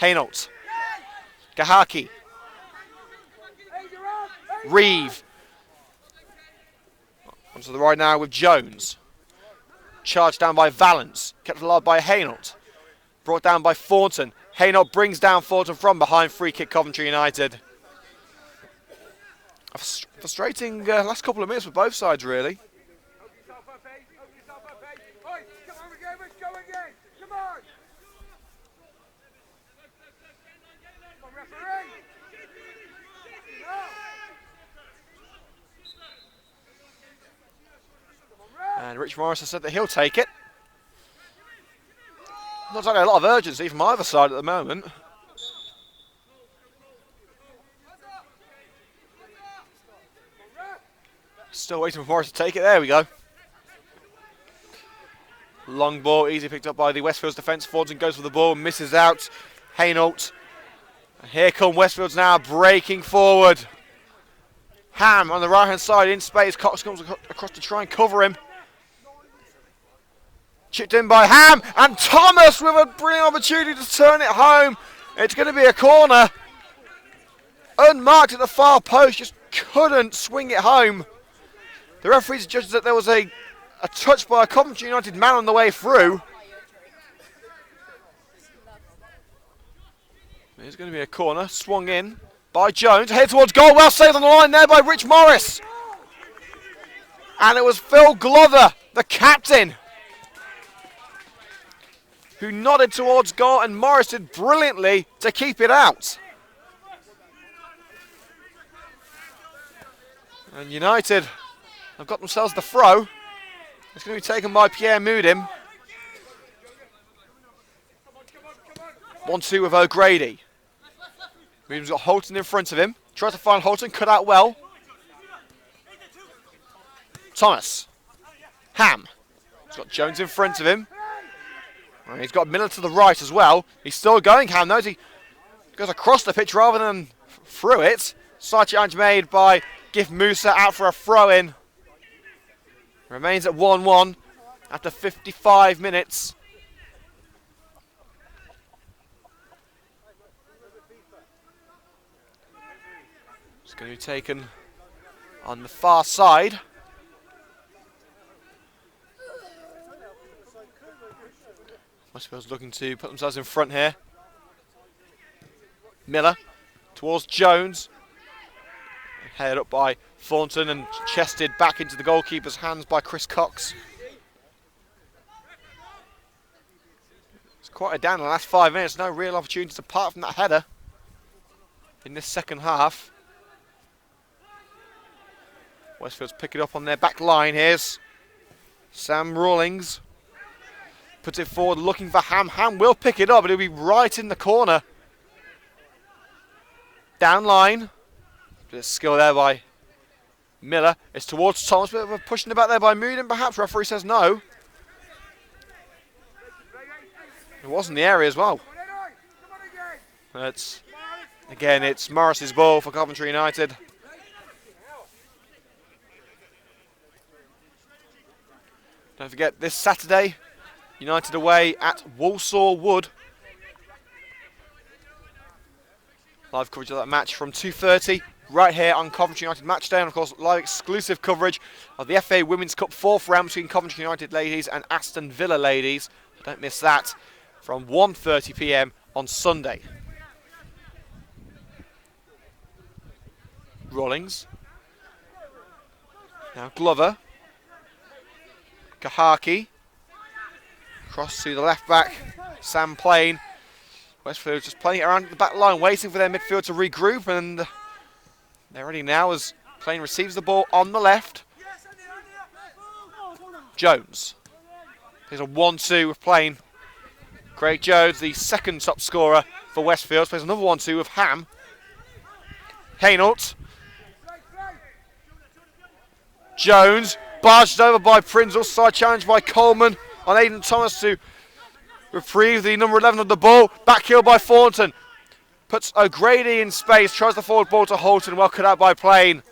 Hainault. Gahaki. Reeve. Onto the right now with Jones. Charged down by Valance. Kept alive by Hainault. Brought down by Thornton. Hainault brings down Thornton from behind. Free kick Coventry United. A frustrating last couple of minutes for both sides, really. And Rich Morris has said that he'll take it. Not like a lot of urgency from either side at the moment. Still waiting for Morris to take it. There we go. Long ball, easy picked up by the Westfields defence. Thornton goes for the ball, misses out. Hainault. Here come Westfields now, breaking forward. Ham on the right-hand side in space. Cox comes across to try and cover him. Chipped in by Ham, and Thomas with a brilliant opportunity to turn it home. It's going to be a corner. Unmarked at the far post, just couldn't swing it home. The referees judged that there was a touch by a Coventry United man on the way through. It's going to be a corner, swung in by Jones, head towards goal, well saved on the line there by Rich Morris. And it was Phil Glover, the captain, who nodded towards goal, and Morris did brilliantly to keep it out. And United have got themselves the throw. It's going to be taken by Pierre Moodim. 1-2 with O'Grady. Moodim's got Holton in front of him. Tries to find Holton, cut out well. Thomas. Ham. He's got Jones in front of him. And he's got Miller to the right as well. He's still going, Ham knows he goes across the pitch rather than through it. Side challenge made by Gif Musa out for a throw-in. Remains at 1-1 after 55 minutes. It's going to be taken on the far side. Westfields looking to put themselves in front here. Miller towards Jones. Headed up by Thornton and chested back into the goalkeeper's hands by Chris Cox. It's quite a down in the last 5 minutes. No real opportunities apart from that header in this second half. Westfields pick it up on their back line. Here's Sam Rawlings. Puts it forward looking for Ham. Ham will pick it up, but he'll be right in the corner. Down line. Bit of skill there by Miller. It's towards Thomas. Bit of a push in the back there by Moodim. Perhaps referee says no. It was in the area as well. Again, it's Morris's ball for Coventry United. Don't forget, this Saturday, United away at Walsall Wood. Live coverage of that match from 2:30 right here on Coventry United Match Day. And of course, live exclusive coverage of the FA Women's Cup 4th round between Coventry United ladies and Aston Villa ladies. Don't miss that from 1:30 p.m. on Sunday. Rawlings. Now Glover. Kahaki. Cross to the left back. Sam Plain. Westfield just playing it around the back line, waiting for their midfield to regroup, and they're ready now as Plain receives the ball on the left. Jones. There's a 1-2 with Plain. Craig Jones, the second top scorer for Westfield, plays another 1-2 with Ham. Hainault. Jones, barged over by Prinzel, side challenge by Coleman on Aidan Thomas to reprieve the number 11 of the ball. Back heel by Thornton. Puts O'Grady in space, tries the forward ball to Holton, well cut out by Plain.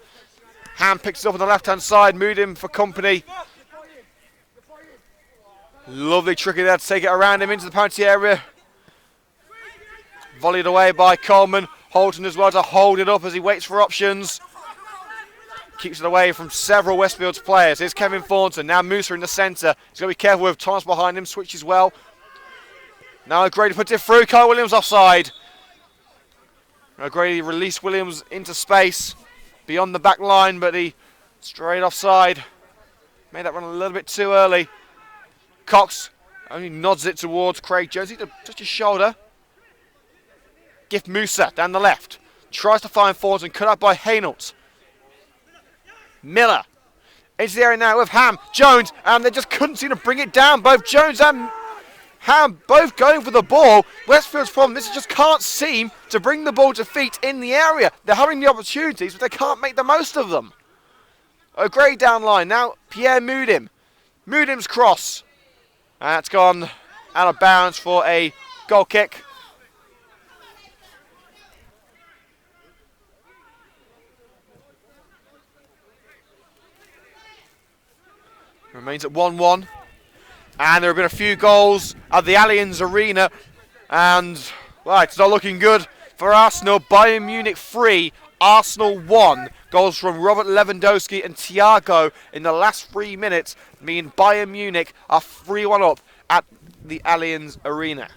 Ham picks it up on the left-hand side, moved him for company. Lovely tricky there to take it around him into the penalty area. Volleyed away by Coleman. Holton as well to hold it up as he waits for options. Keeps it away from several Westfields players. Here's Kevin Thornton, now Musa in the centre. He's got to be careful with Thomas behind him, switches well. Now O'Grady puts it through, Kyle Williams offside. O'Grady released Williams into space beyond the back line, but he straight offside. Made that run a little bit too early. Cox only nods it towards Craig Jones. He touched his shoulder. Gift Musa down the left. Tries to find Thornton, cut out by Hainault. Miller into the area now with Ham. Jones, and they just couldn't seem to bring it down. Both Jones and Ham both going for the ball. Westfield's problem is they just can't seem to bring the ball to feet in the area. They're having the opportunities, but they can't make the most of them. O'Grady down line. Now Pierre Mudim. Mudim's cross. And that's gone out of bounds for a goal kick. Remains at 1-1. And there have been a few goals at the Allianz Arena. And, well, it's not looking good for Arsenal. Bayern Munich 3, Arsenal 1. Goals from Robert Lewandowski and Thiago in the last 3 minutes mean Bayern Munich are 3-1 up at the Allianz Arena.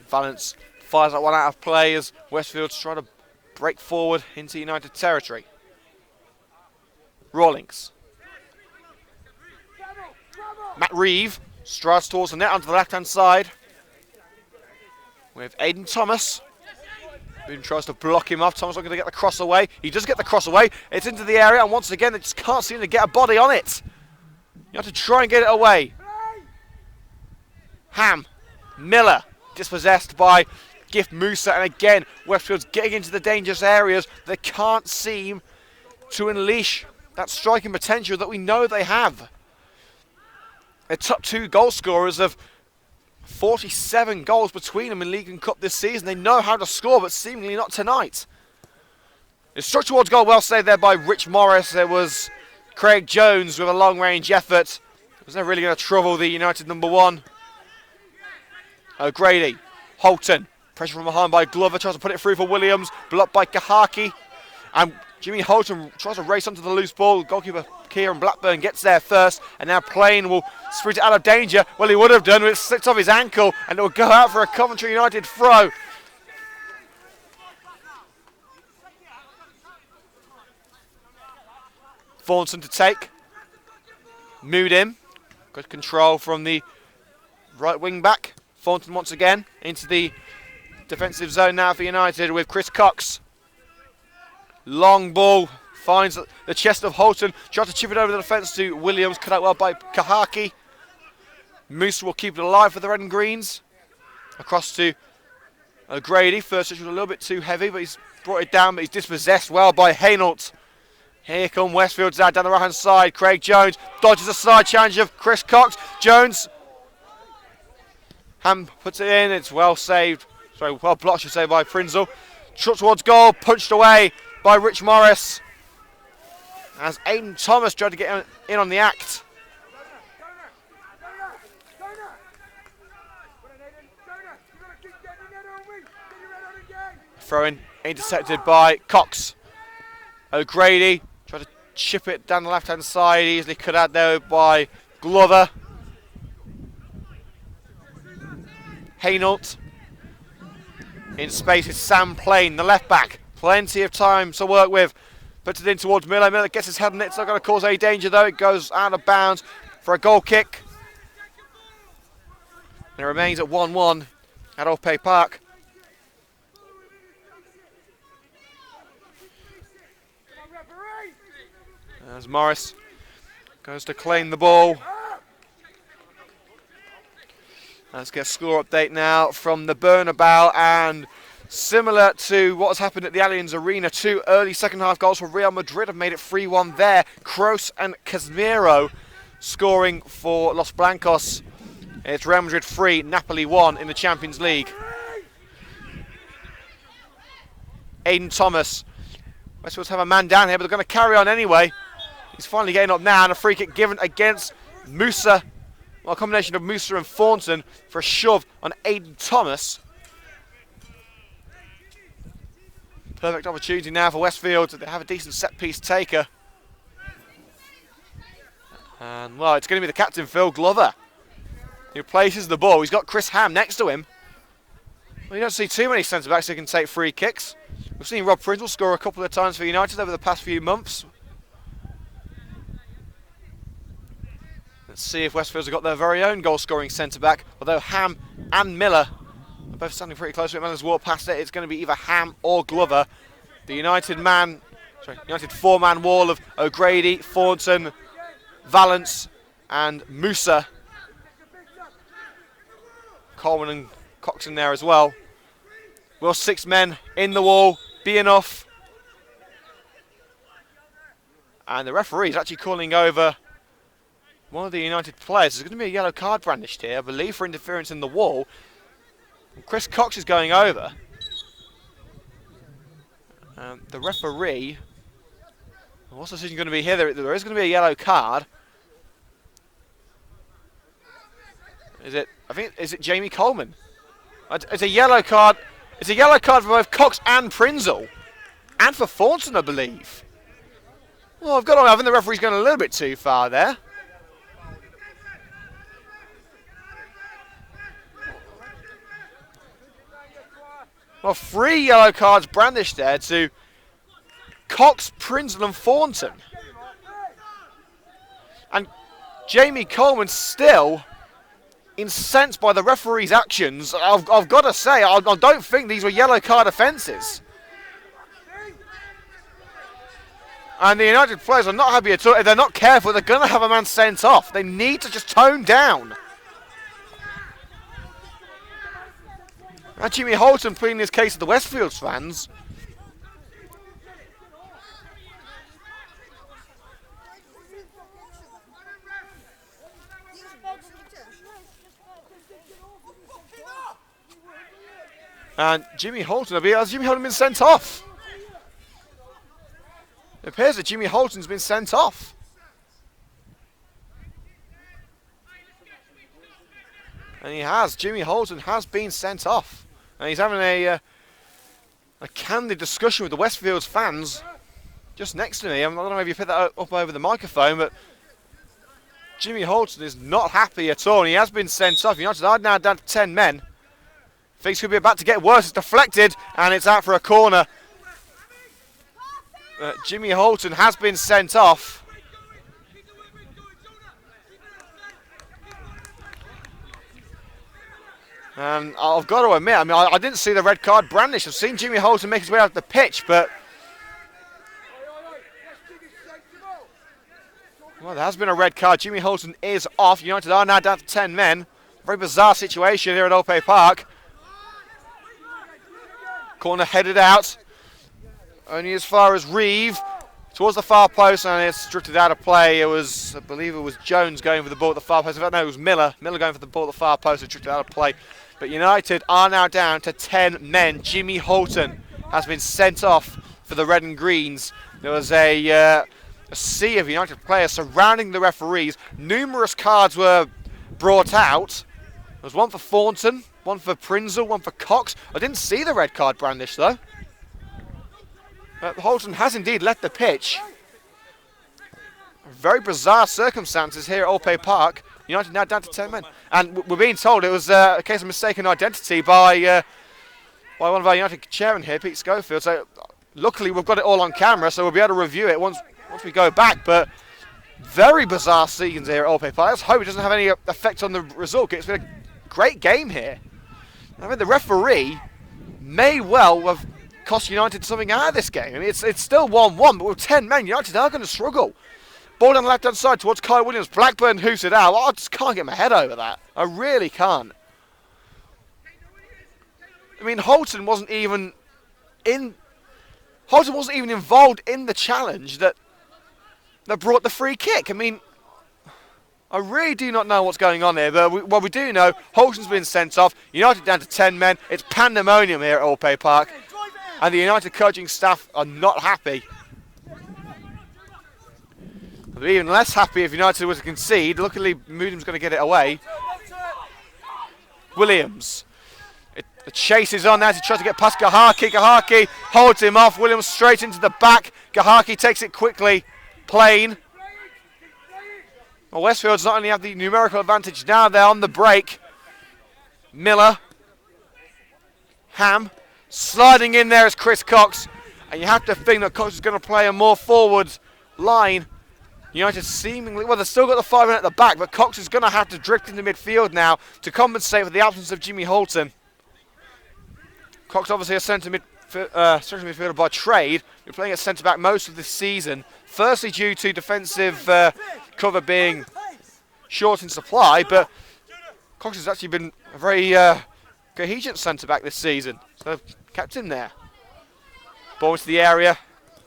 Valence fires that one out of play as Westfield's trying to break forward into United territory. Rawlings. Matt Reeve strides towards the net onto the left-hand side with Aidan Thomas. Boone tries to block him off. Thomas not going to get the cross away. He does get the cross away. It's into the area, and once again, they just can't seem to get a body on it. You have to try and get it away. Ham. Miller. Dispossessed by Gift Musa, and again, Westfield's getting into the dangerous areas. They can't seem to unleash that striking potential that we know they have. Their top two goal scorers have 47 goals between them in League and Cup this season. They know how to score, but seemingly not tonight. It's struck towards goal, well saved there by Rich Morris. There was Craig Jones with a long-range effort. It was never really going to trouble the United number one. O'Grady, Holton, pressure from behind by Glover, tries to put it through for Williams, blocked by Kahaki. And Jimmy Holton tries to race onto the loose ball. Goalkeeper Kieran Blackburn gets there first, and now Plain will sprint it out of danger. Well, he would have done, but it slipped off his ankle, and it will go out for a Coventry United throw. Thornton to take. Mudim. Good control from the right wing back. Thornton once again into the defensive zone now for United with Chris Cox. Long ball finds the chest of Holton. Tries to chip it over the defence to Williams. Cut out well by Kahaki. Moose will keep it alive for the red and greens. Across to O'Grady. First touch was a little bit too heavy, but he's brought it down, but he's dispossessed well by Hainault. Here come Westfields out down the right hand side. Craig Jones dodges a side challenge of Chris Cox. Jones. Ham puts it in. It's well saved. Sorry, well blocked, should say, by Prinzel. Shot towards goal. Punched away by Rich Morris. As Aidan Thomas tried to get in on the act. Throw in intercepted by Cox. O'Grady tried to chip it down the left hand side. Easily cut out there by Glover. Hainault. In space is Sam Plain, the left back. Plenty of time to work with. Puts it in towards Miller. Miller gets his head on it. It's not going to cause any danger though. It goes out of bounds for a goal kick. And it remains at 1-1 at Old-Pay Park. As Morris goes to claim the ball. Let's get a score update now from the Bernabeu, and Similar to what has happened at the Allianz Arena, 2 early second half goals for Real Madrid have made it 3-1 there. Kroos and Casemiro scoring for Los Blancos. It's Real Madrid 3, Napoli 1 in the Champions League. Aiden Thomas. Westfields have a man down here, but they're going to carry on anyway. He's finally getting up now, and a free kick given against Musa. Well, a combination of Musa and Thornton for a shove on Aiden Thomas. Perfect opportunity now for Westfields. They have a decent set-piece taker. And, well, it's going to be the captain, Phil Glover. He places the ball. He's got Chris Ham next to him. Well, you don't see too many centre-backs who can take free kicks. We've seen Rob Pringle score a couple of times for United over the past few months. Let's see if Westfields have got their very own goal-scoring centre-back, although Ham and Miller are both standing pretty close to it. Miller's walked past it. It's going to be either Ham or Glover. The United four-man wall of O'Grady, Thornton, Valance and Musa. Coleman and Coxon there as well. Will 6 men in the wall be enough? And the referee is actually calling over one of the United players. There's going to be a yellow card brandished here, I believe, for interference in the wall. And Chris Cox is going over. The referee, what's the decision going to be here? There is going to be a yellow card. Is it Jamie Coleman? It's a yellow card. It's a yellow card for both Cox and Prinzel. And for Thornton, I believe. Well, I think the referee's going a little bit too far there. Well, 3 yellow cards brandished there to Cox, Prinzel and Thornton. And Jamie Coleman still incensed by the referee's actions. I've got to say, I don't think these were yellow card offences. And the United players are not happy at all. If they're not careful, they're going to have a man sent off. They need to just tone down. And Jimmy Holton pleading his case to the Westfields fans. And Jimmy Holton, has Jimmy Holton been sent off? It appears that Jimmy Holton's been sent off. And he has. Jimmy Holton has been sent off. And he's having a candid discussion with the Westfields fans just next to me. I don't know if you picked that up over the microphone, but Jimmy Holton is not happy at all. And he has been sent off. United are now down to 10 men. Things could be about to get worse. It's deflected, and it's out for a corner. Jimmy Holton has been sent off. And I've got to admit, I didn't see the red card brandished. I've seen Jimmy Holton make his way out the pitch, but well, there has been a red card. Jimmy Holton is off. United are now down to 10 men. Very bizarre situation here at Ope Park. Corner headed out. Only as far as Reeve. Towards the far post, and it's drifted out of play. I believe it was Jones going for the ball at the far post. In fact, no, it was Miller. Miller going for the ball at the far post and drifted out of play. But United are now down to 10 men. Jimmy Holton has been sent off for the red and greens. There was a sea of United players surrounding the referees. Numerous cards were brought out. There was one for Thornton, one for Prinzel, one for Cox. I didn't see the red card brandished though. Holton has indeed left the pitch. Very bizarre circumstances here at Ope Park. United now down to 10 men. And we're being told it was a case of mistaken identity by one of our United chairmen here, Pete Schofield. So luckily we've got it all on camera, so we'll be able to review it once we go back. But very bizarre scenes here at Ope Park. Let's hope it doesn't have any effect on the result. It's been a great game here. I mean, the referee may well have cost United something out of this game. I mean, it's still 1-1, but with 10 men, United are going to struggle. Ball on the left-hand side towards Kyle Williams. Blackburn hoofs it out. I just can't get my head over that. I really can't. I mean, Holton wasn't even involved in the challenge that brought the free kick. I mean, I really do not know what's going on here, but what we do know, Holton's been sent off. United down to 10 men. It's pandemonium here at Allpay Park, and the United coaching staff are not happy. They'd be even less happy if United were to concede. Luckily, Moodham's going to get it away. Williams. The chase is on as he tries to get past Gahaki. Gahaki holds him off. Williams straight into the back. Gahaki takes it quickly. Plain. Well, Westfields not only have the numerical advantage now, they're on the break. Miller. Ham. Sliding in there is Chris Cox. And you have to think that Cox is going to play a more forward line. United seemingly, well, they've still got the 5 men at the back, but Cox is going to have to drift into midfield now to compensate for the absence of Jimmy Holton. Cox obviously a centre midfielder by trade. Been playing at centre back most of this season. Firstly due to defensive cover being short in supply, but Cox has actually been a very coherent centre back this season. So they've kept him there. Ball into the area.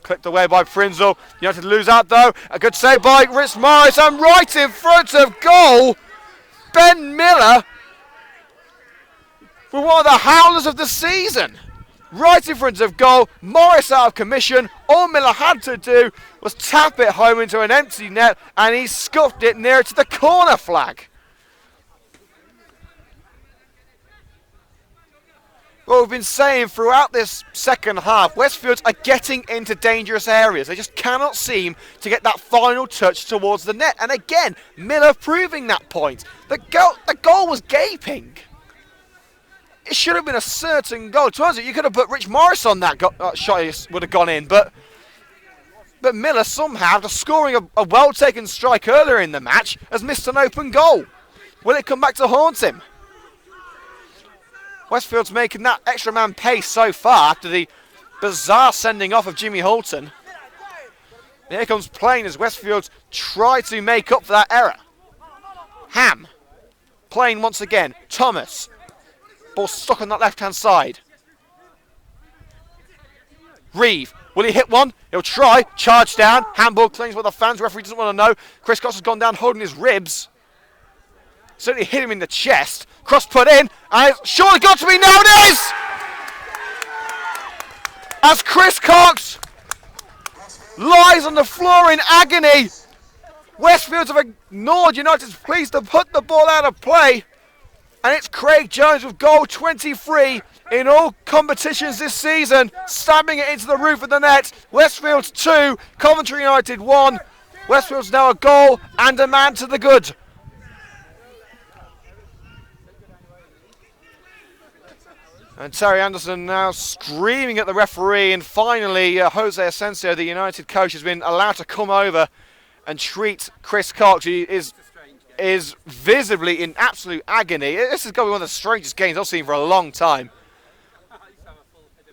Clipped away by Prinzel. United lose out though. A good save by Rich Morris, and right in front of goal, Ben Miller with one of the howlers of the season. Right in front of goal, Morris out of commission. All Miller had to do was tap it home into an empty net, and he scuffed it near to the corner flag. Well, we've been saying throughout this second half, Westfields are getting into dangerous areas. They just cannot seem to get that final touch towards the net. And again, Miller proving that point. The goal was gaping. It should have been a certain goal. To answer, you could have put Rich Morris on that shot, it would have gone in. But Miller somehow, after scoring a well-taken strike earlier in the match, has missed an open goal. Will it come back to haunt him? Westfield's making that extra man pay so far after the bizarre sending off of Jimmy Holton. Here comes Plain as Westfields try to make up for that error. Ham. Plain once again. Thomas. Ball stuck on that left-hand side. Reeve. Will he hit one? He'll try. Charge down. Handball clings by the fans. Referee doesn't want to know. Chris Cox has gone down holding his ribs. Certainly hit him in the chest. Cross put in, and it's surely got to be, now it is! As Chris Cox lies on the floor in agony. Westfields have ignored United's pleas to put the ball out of play. And it's Craig Jones with goal 23 in all competitions this season, stabbing it into the roof of the net. Westfields 2, Coventry United 1. Westfields now a goal and a man to the good. And Terry Anderson now screaming at the referee, and finally Jose Asensio, the United coach, has been allowed to come over and treat Chris Cox. He is visibly in absolute agony. This is going to be one of the strangest games I've seen for a long time.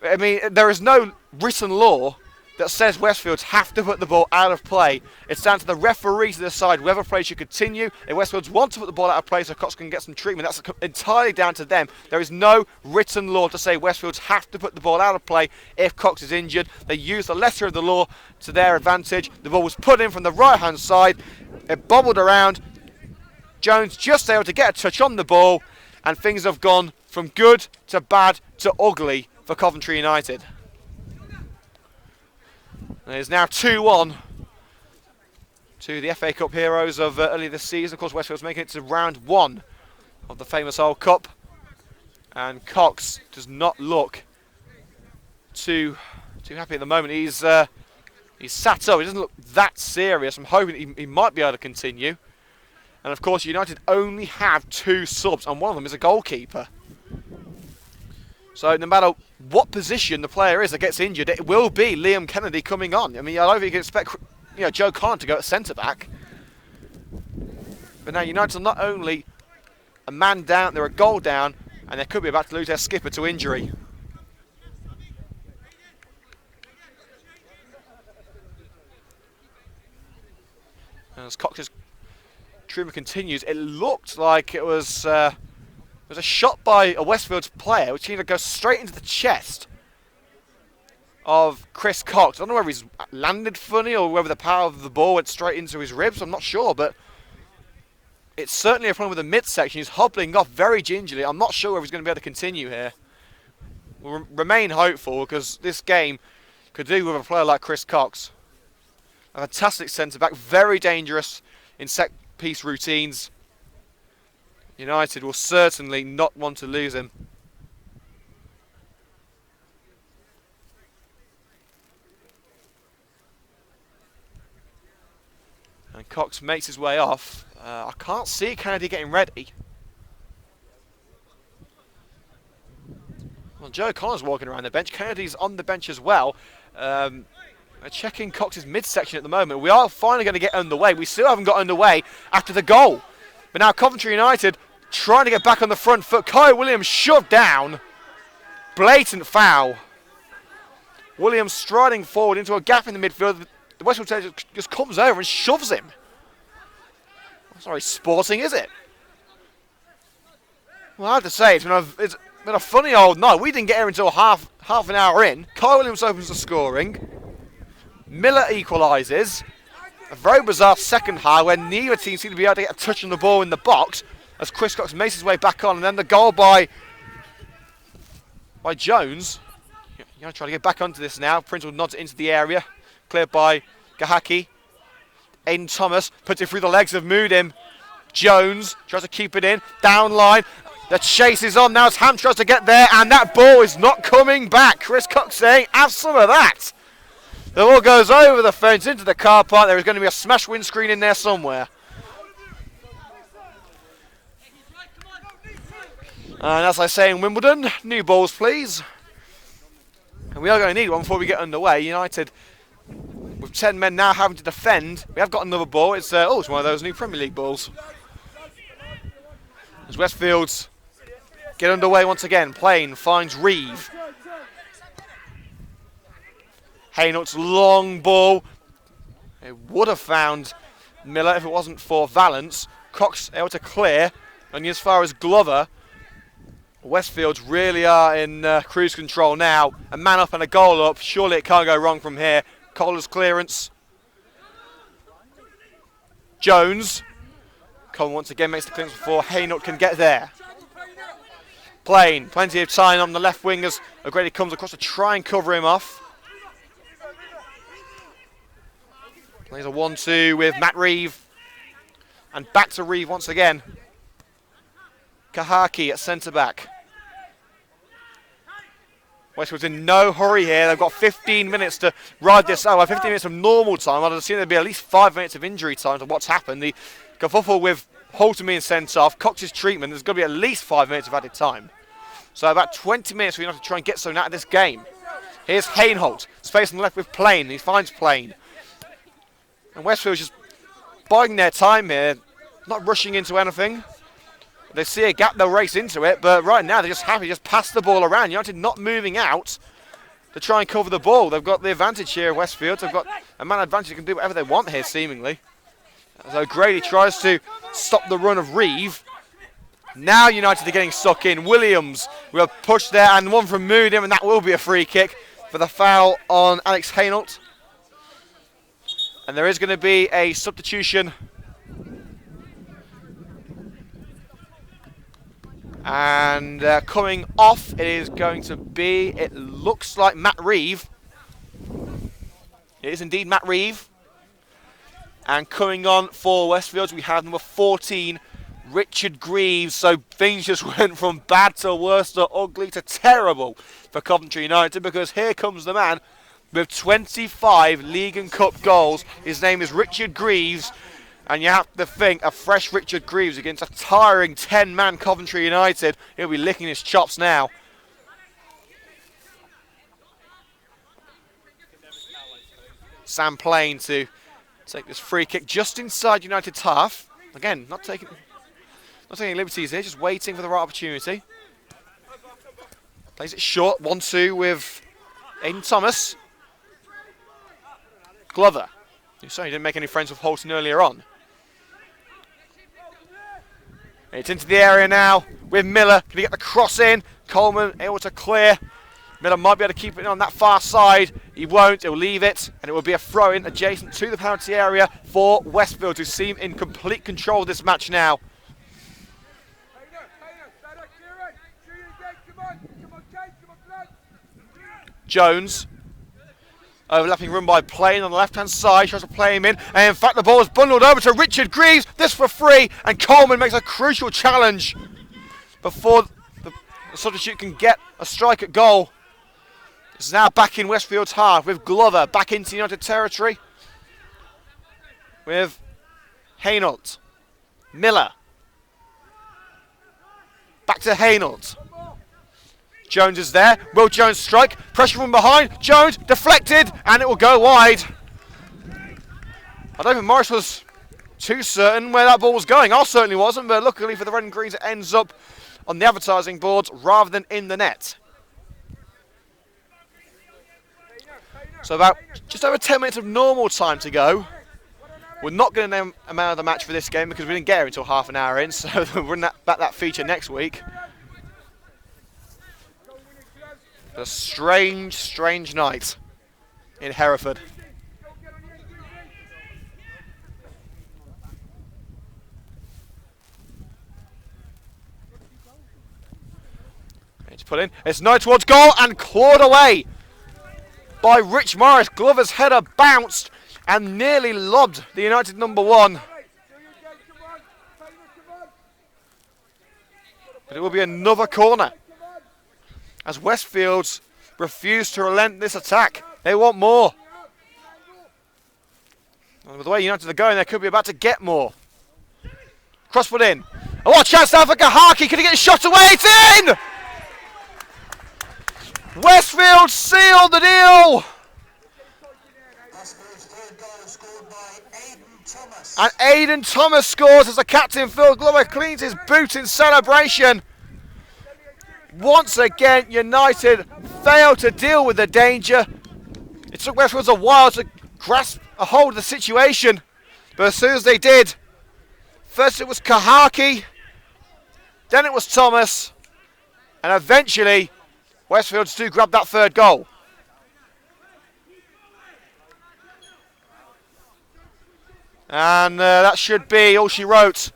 I mean, there is no written law that says Westfields have to put the ball out of play. It's down to the referee to decide whether play should continue. If Westfields want to put the ball out of play so Cox can get some treatment, that's entirely down to them. There is no written law to say Westfields have to put the ball out of play if Cox is injured. They use the letter of the law to their advantage. The ball was put in from the right-hand side. It bobbled around. Jones just able to get a touch on the ball, and things have gone from good to bad to ugly for Coventry United. And it is now 2-1 to the FA Cup heroes of earlier this season. Of course, Westfield's making it to round 1 of the famous Old Cup. And Cox does not look too happy at the moment. He's sat up. He doesn't look that serious. I'm hoping he might be able to continue. And of course, United only have 2 subs, and one of them is a goalkeeper. So no matter what position the player is that gets injured, it will be Liam Kennedy coming on. I mean, I don't think you can expect Joe Conn to go at centre-back. But now United are not only a man down, they're a goal down, and they could be about to lose their skipper to injury. And as Cox's treatment continues, it looked like it was There's a shot by a Westfields player which seemed to go straight into the chest of Chris Cox. I don't know whether he's landed funny or whether the power of the ball went straight into his ribs. I'm not sure, but it's certainly a problem with the midsection. He's hobbling off very gingerly. I'm not sure whether he's going to be able to continue here. We'll remain hopeful because this game could do with a player like Chris Cox. A fantastic centre-back, very dangerous in set-piece routines. United will certainly not want to lose him. And Cox makes his way off. I can't see Kennedy getting ready. Well, Joe Connor's walking around the bench. Kennedy's on the bench as well. They're checking Cox's midsection at the moment. We are finally going to get underway. We still haven't got underway after the goal. But now Coventry United trying to get back on the front foot. Kyle Williams shoved down. Blatant foul. Williams striding forward into a gap in the midfield. The Westfield player just comes over and shoves him. That's not very sporting, is it? Well, I have to say, it's been a funny old night. We didn't get here until half an hour in. Kyle Williams opens the scoring. Miller equalises. A very bizarre second half where neither team seemed to be able to get a touch on the ball in the box as Chris Cox makes his way back on. And then the goal by Jones. Trying to get back onto this now. Prince nods it into the area. Cleared by Gahaki. Aiden Thomas puts it through the legs of Moodim. Jones tries to keep it in. Down line. The chase is on now as Ham tries to get there. And that ball is not coming back. Chris Cox saying, have some of that. The ball goes over the fence into the car park. There is going to be a smash windscreen in there somewhere. And as I say in Wimbledon, new balls please. And we are going to need one before we get underway. United, with 10 men now having to defend. We have got another ball. It's one of those new Premier League balls. As Westfields get underway once again. Plain finds Reeve. Hainault's long ball. It would have found Miller if it wasn't for Valance. Cox able to clear. And as far as Glover, Westfields really are in cruise control now. A man up and a goal up. Surely it can't go wrong from here. Kohler's clearance. Jones. Cole once again makes the clearance before Hainault can get there. Plain. Plenty of time on the left wing as O'Grady comes across to try and cover him off. Plays a 1-2 with Matt Reeve. And back to Reeve once again. Kahaki at centre-back. Westwood's in no hurry here. They've got 15 minutes to ride this out. 15 minutes of normal time. I'd assume there'd be at least 5 minutes of injury time to what's happened. The kerfuffle with Holton being sent off, Cox's treatment, there's going to be at least 5 minutes of added time. So about 20 minutes we have to try and get something out of this game. Here's Hainault. Space on the left with Plain. He finds Plain. And Westfield's just biding their time here. Not rushing into anything. They see a gap, they'll race into it, but right now they're just happy to just pass the ball around. United not moving out to try and cover the ball. They've got the advantage here, Westfield. They've got a man advantage. They can do whatever they want here, seemingly. So Grady tries to stop the run of Reeve. Now United are getting stuck in. Williams will push there, and one from Moodim, and that will be a free kick for the foul on Alex Hainault. And there is going to be a substitution. And coming off, it is going to be, it looks like Matt Reeve. It is indeed Matt Reeve. And coming on for Westfields, we have number 14, Richard Greaves. So things just went from bad to worse to ugly to terrible for Coventry United, because here comes the man with 25 League and Cup goals. His name is Richard Greaves. And you have to think a fresh Richard Greaves against a tiring 10-man Coventry United. He'll be licking his chops now. Sam Plain to take this free kick just inside United's half. Again, not taking liberties here, just waiting for the right opportunity. Plays it short, 1-2 with Aiden Thomas. Glover, who certainly didn't make any friends with Holton earlier on. It's into the area now with Miller. Can he get the cross in? Coleman able to clear. Miller might be able to keep it on that far side. He won't. He'll leave it. And it will be a throw-in adjacent to the penalty area for Westfields, who seem in complete control of this match now. Jones. Overlapping run by Plain on the left-hand side. Tries to play him in. And in fact, the ball is bundled over to Richard Greaves. This for free. And Coleman makes a crucial challenge before the substitute can get a strike at goal. It's now back in Westfield's half with Glover back into United territory. With Hainault. Miller. Back to Hainault. Jones is there. Will Jones strike? Pressure from behind. Jones deflected and it will go wide. I don't think Morris was too certain where that ball was going. I certainly wasn't, but luckily for the Red and Greens it ends up on the advertising boards rather than in the net. So about just over 10 minutes of normal time to go. We're not going to name a man of the match for this game because we didn't get here until half an hour in, so we'll run back that feature next week. A strange, strange night in Hereford. It's put in. It's no towards goal and clawed away by Rich Morris. Glover's header bounced and nearly lobbed the United number one. But it will be another corner as Westfields refuse to relent this attack. They want more. And with the way United are going, they could be about to get more. Cross put in. Oh, what a chance now for Kahaki. Can he get a shot away? It's in! Westfield sealed the deal! And Aidan Thomas scores as the captain, Phil Glover, cleans his boot in celebration. Once again, United failed to deal with the danger. It took Westfields a while to grasp a hold of the situation, but as soon as they did, first it was Kahaki, then it was Thomas, and eventually Westfields do grab that third goal. And that should be all she wrote.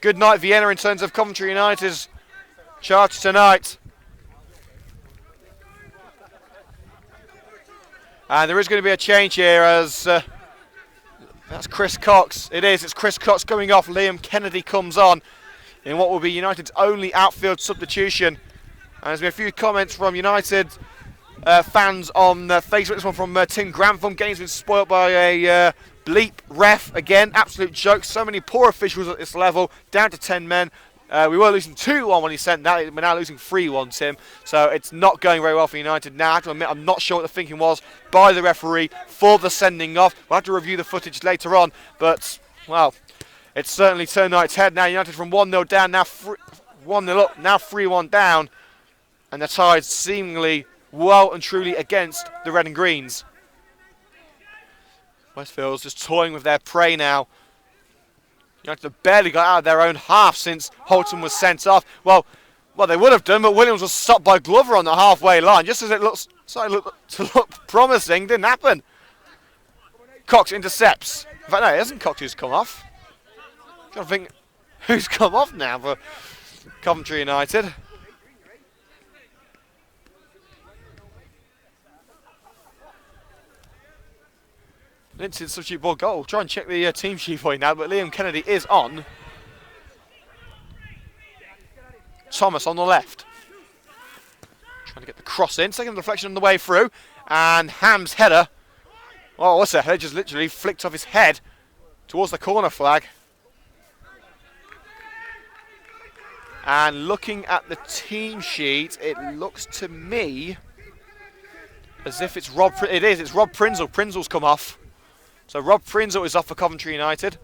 Good night, Vienna, in terms of Coventry United's charge tonight. And there is going to be a change here as that's Chris Cox. It is, it's Chris Cox coming off. Liam Kennedy comes on in what will be United's only outfield substitution. And there's been a few comments from United fans on Facebook. This one from Tim Grantham. Game's been spoilt by a bleep ref again. Absolute joke. So many poor officials at this level. Down to 10 men. We were losing 2-1 when he sent that. We're now losing 3-1, Tim. So it's not going very well for United now. I have to admit, I'm not sure what the thinking was by the referee for the sending off. We'll have to review the footage later on. But, well, it's certainly turned on its head now. United from 1-0 down, now 1-0 up, now 3-1 down. And the tide's seemingly well and truly against the Red and Greens. Westfields just toying with their prey now. United have barely got out of their own half since Holton was sent off. Well, they would have done, but Williams was stopped by Glover on the halfway line. Just as it started to look promising, didn't happen. Cox intercepts. In fact, no, it isn't Cox who's come off. I'm trying to think who's come off now for Coventry United. Linton substitute ball goal. Try and check the team sheet for you now, but Liam Kennedy is on. Thomas on the left. Trying to get the cross in. Second deflection on the way through. And Ham's header. Oh, what's that? Header just literally flicked off his head towards the corner flag. And looking at the team sheet, it looks to me as if it's Rob. It is. It's Rob Prinzel. Prinzel's come off. So Rob Prinzel is off for Coventry United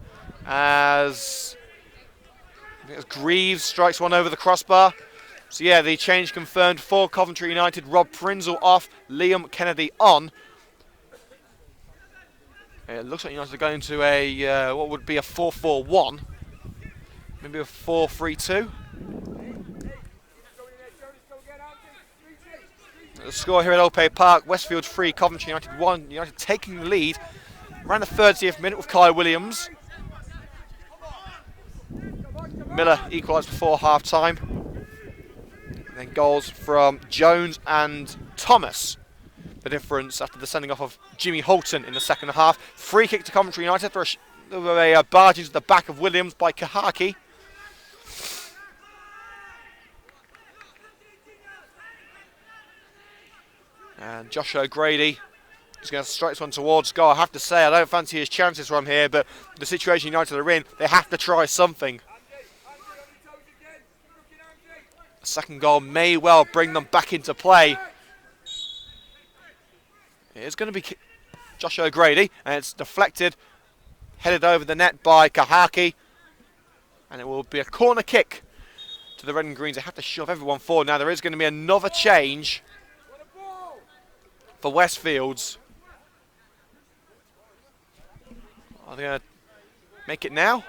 as Greaves strikes one over the crossbar. So yeah, the change confirmed for Coventry United. Rob Prinzel off, Liam Kennedy on. It looks like United are going to a what would be a 4-4-1. maybe a 4-3-2. The score here at Old Park, Westfields 3, Coventry United 1. United taking the lead around the 30th minute with Kai Williams. Miller equalised before half-time. And then goals from Jones and Thomas. The difference after the sending off of Jimmy Holton in the second half. Free kick to Coventry United for a barge into the back of Williams by Kahaki. And Josh O'Grady is going to strike this one towards goal. I have to say, I don't fancy his chances from here, but the situation United are in, they have to try something. A second goal may well bring them back into play. It's going to be Josh O'Grady, and it's deflected, headed over the net by Kahaki, and it will be a corner kick to the Red and Greens. They have to shove everyone forward. Now there is going to be another change for Westfields. Are they going to make it now?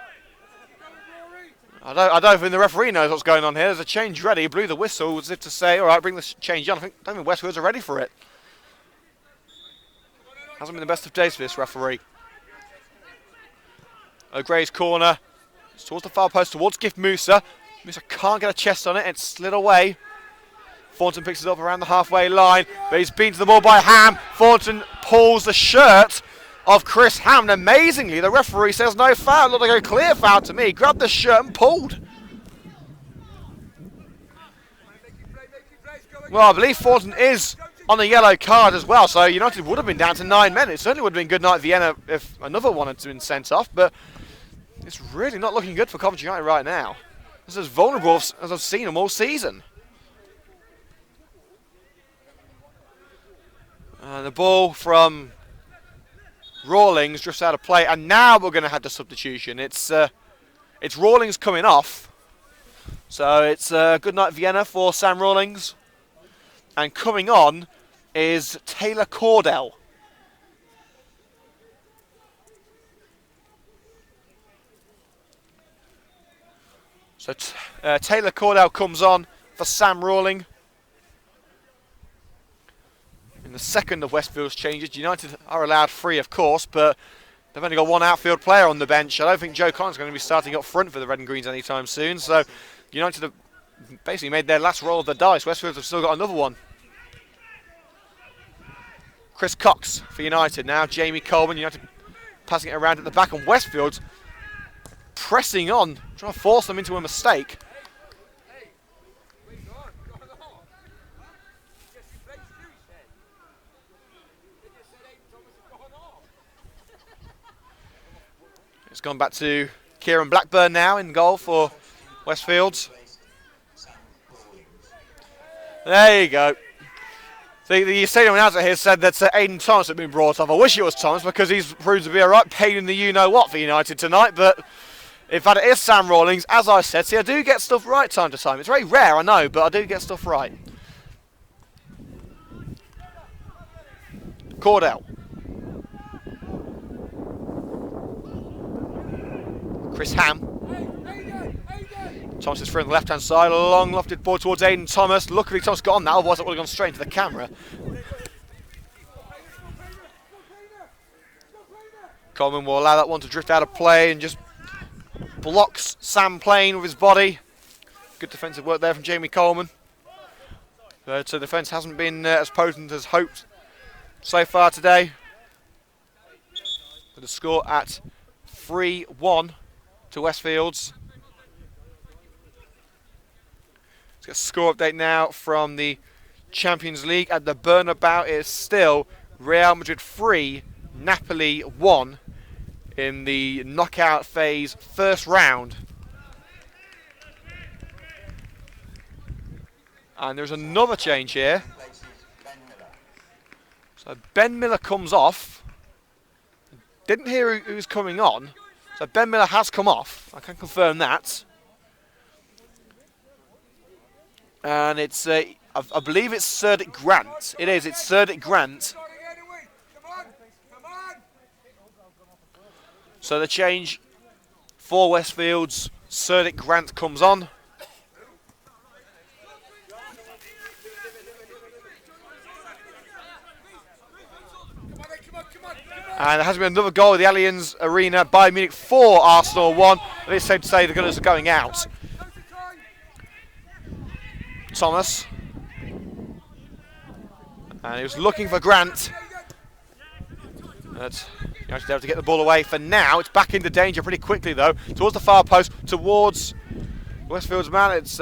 I don't think the referee knows what's going on here. There's a change ready. He blew the whistle as if to say, all right, bring this change on. I don't think Westfields are ready for it. Hasn't been the best of days for this referee. O'Grady's corner. It's towards the far post, towards Gift Musa. Musa can't get a chest on it. It's slid away. Thornton picks it up around the halfway line, but he's beaten to the ball by Ham. Thornton pulls the shirt of Chris Ham, and amazingly, the referee says no foul. Looked like a clear foul to me. Grabbed the shirt and pulled. Well, I believe Thornton is on a yellow card as well, so United would have been down to 9 men. It certainly would have been good night Vienna if another one had been sent off, but it's really not looking good for Coventry United right now. This is as vulnerable as I've seen them all season. The ball from Rawlings drifts out of play, and now we're going to have the substitution. It's Rawlings coming off, so it's good night Vienna for Sam Rawlings, and coming on is Taylor Cordell. So Taylor Cordell comes on for Sam Rawling. In the second of Westfield's changes, United are allowed 3, of course, but they've only got one outfield player on the bench. I don't think Joe Connor's going to be starting up front for the Red and Greens anytime soon. So United have basically made their last roll of the dice. Westfields have still got another one. Chris Cox for United now. Jamie Coleman, United passing it around at the back, and Westfields pressing on, trying to force them into a mistake. It's gone back to Kieran Blackburn now in goal for Westfields. There you go. The stadium announcer here said that Aidan Thomas had been brought off. I wish it was Thomas, because he's proved to be a right pain in the you-know-what for United tonight. But in fact, it is Sam Rawlings. As I said, see, I do get stuff right time to time. It's very rare, I know, but I do get stuff right. Cordell. Chris Ham. Thomas is free on the left-hand side. A long lofted ball towards Aidan Thomas. Luckily, Thomas got on that, otherwise it would have gone straight into the camera. Coleman will allow that one to drift out of play and just blocks Sam playing with his body. Good defensive work there from Jamie Coleman. But the defence hasn't been as potent as hoped so far today. With the score at 3-1 to Westfields. Let's get a score update now from the Champions League. At the Bernabeu, it is still Real Madrid 3, Napoli 1 in the knockout phase first round. And there's another change here. So Ben Miller comes off. Didn't hear who's coming on. So Ben Miller has come off. I can confirm that. And it's, I believe it's Serdic Grant. It is, it's Serdic Grant. So the change for Westfields, Cerdic Grant comes on. And there has been another goal at the Allianz Arena. Bayern Munich 4, Arsenal 1. But it's safe to say the Gunners are going out. Thomas. And he was looking for Grant. But United able to get the ball away for now. It's back into danger pretty quickly though. Towards the far post, towards Westfields man. It's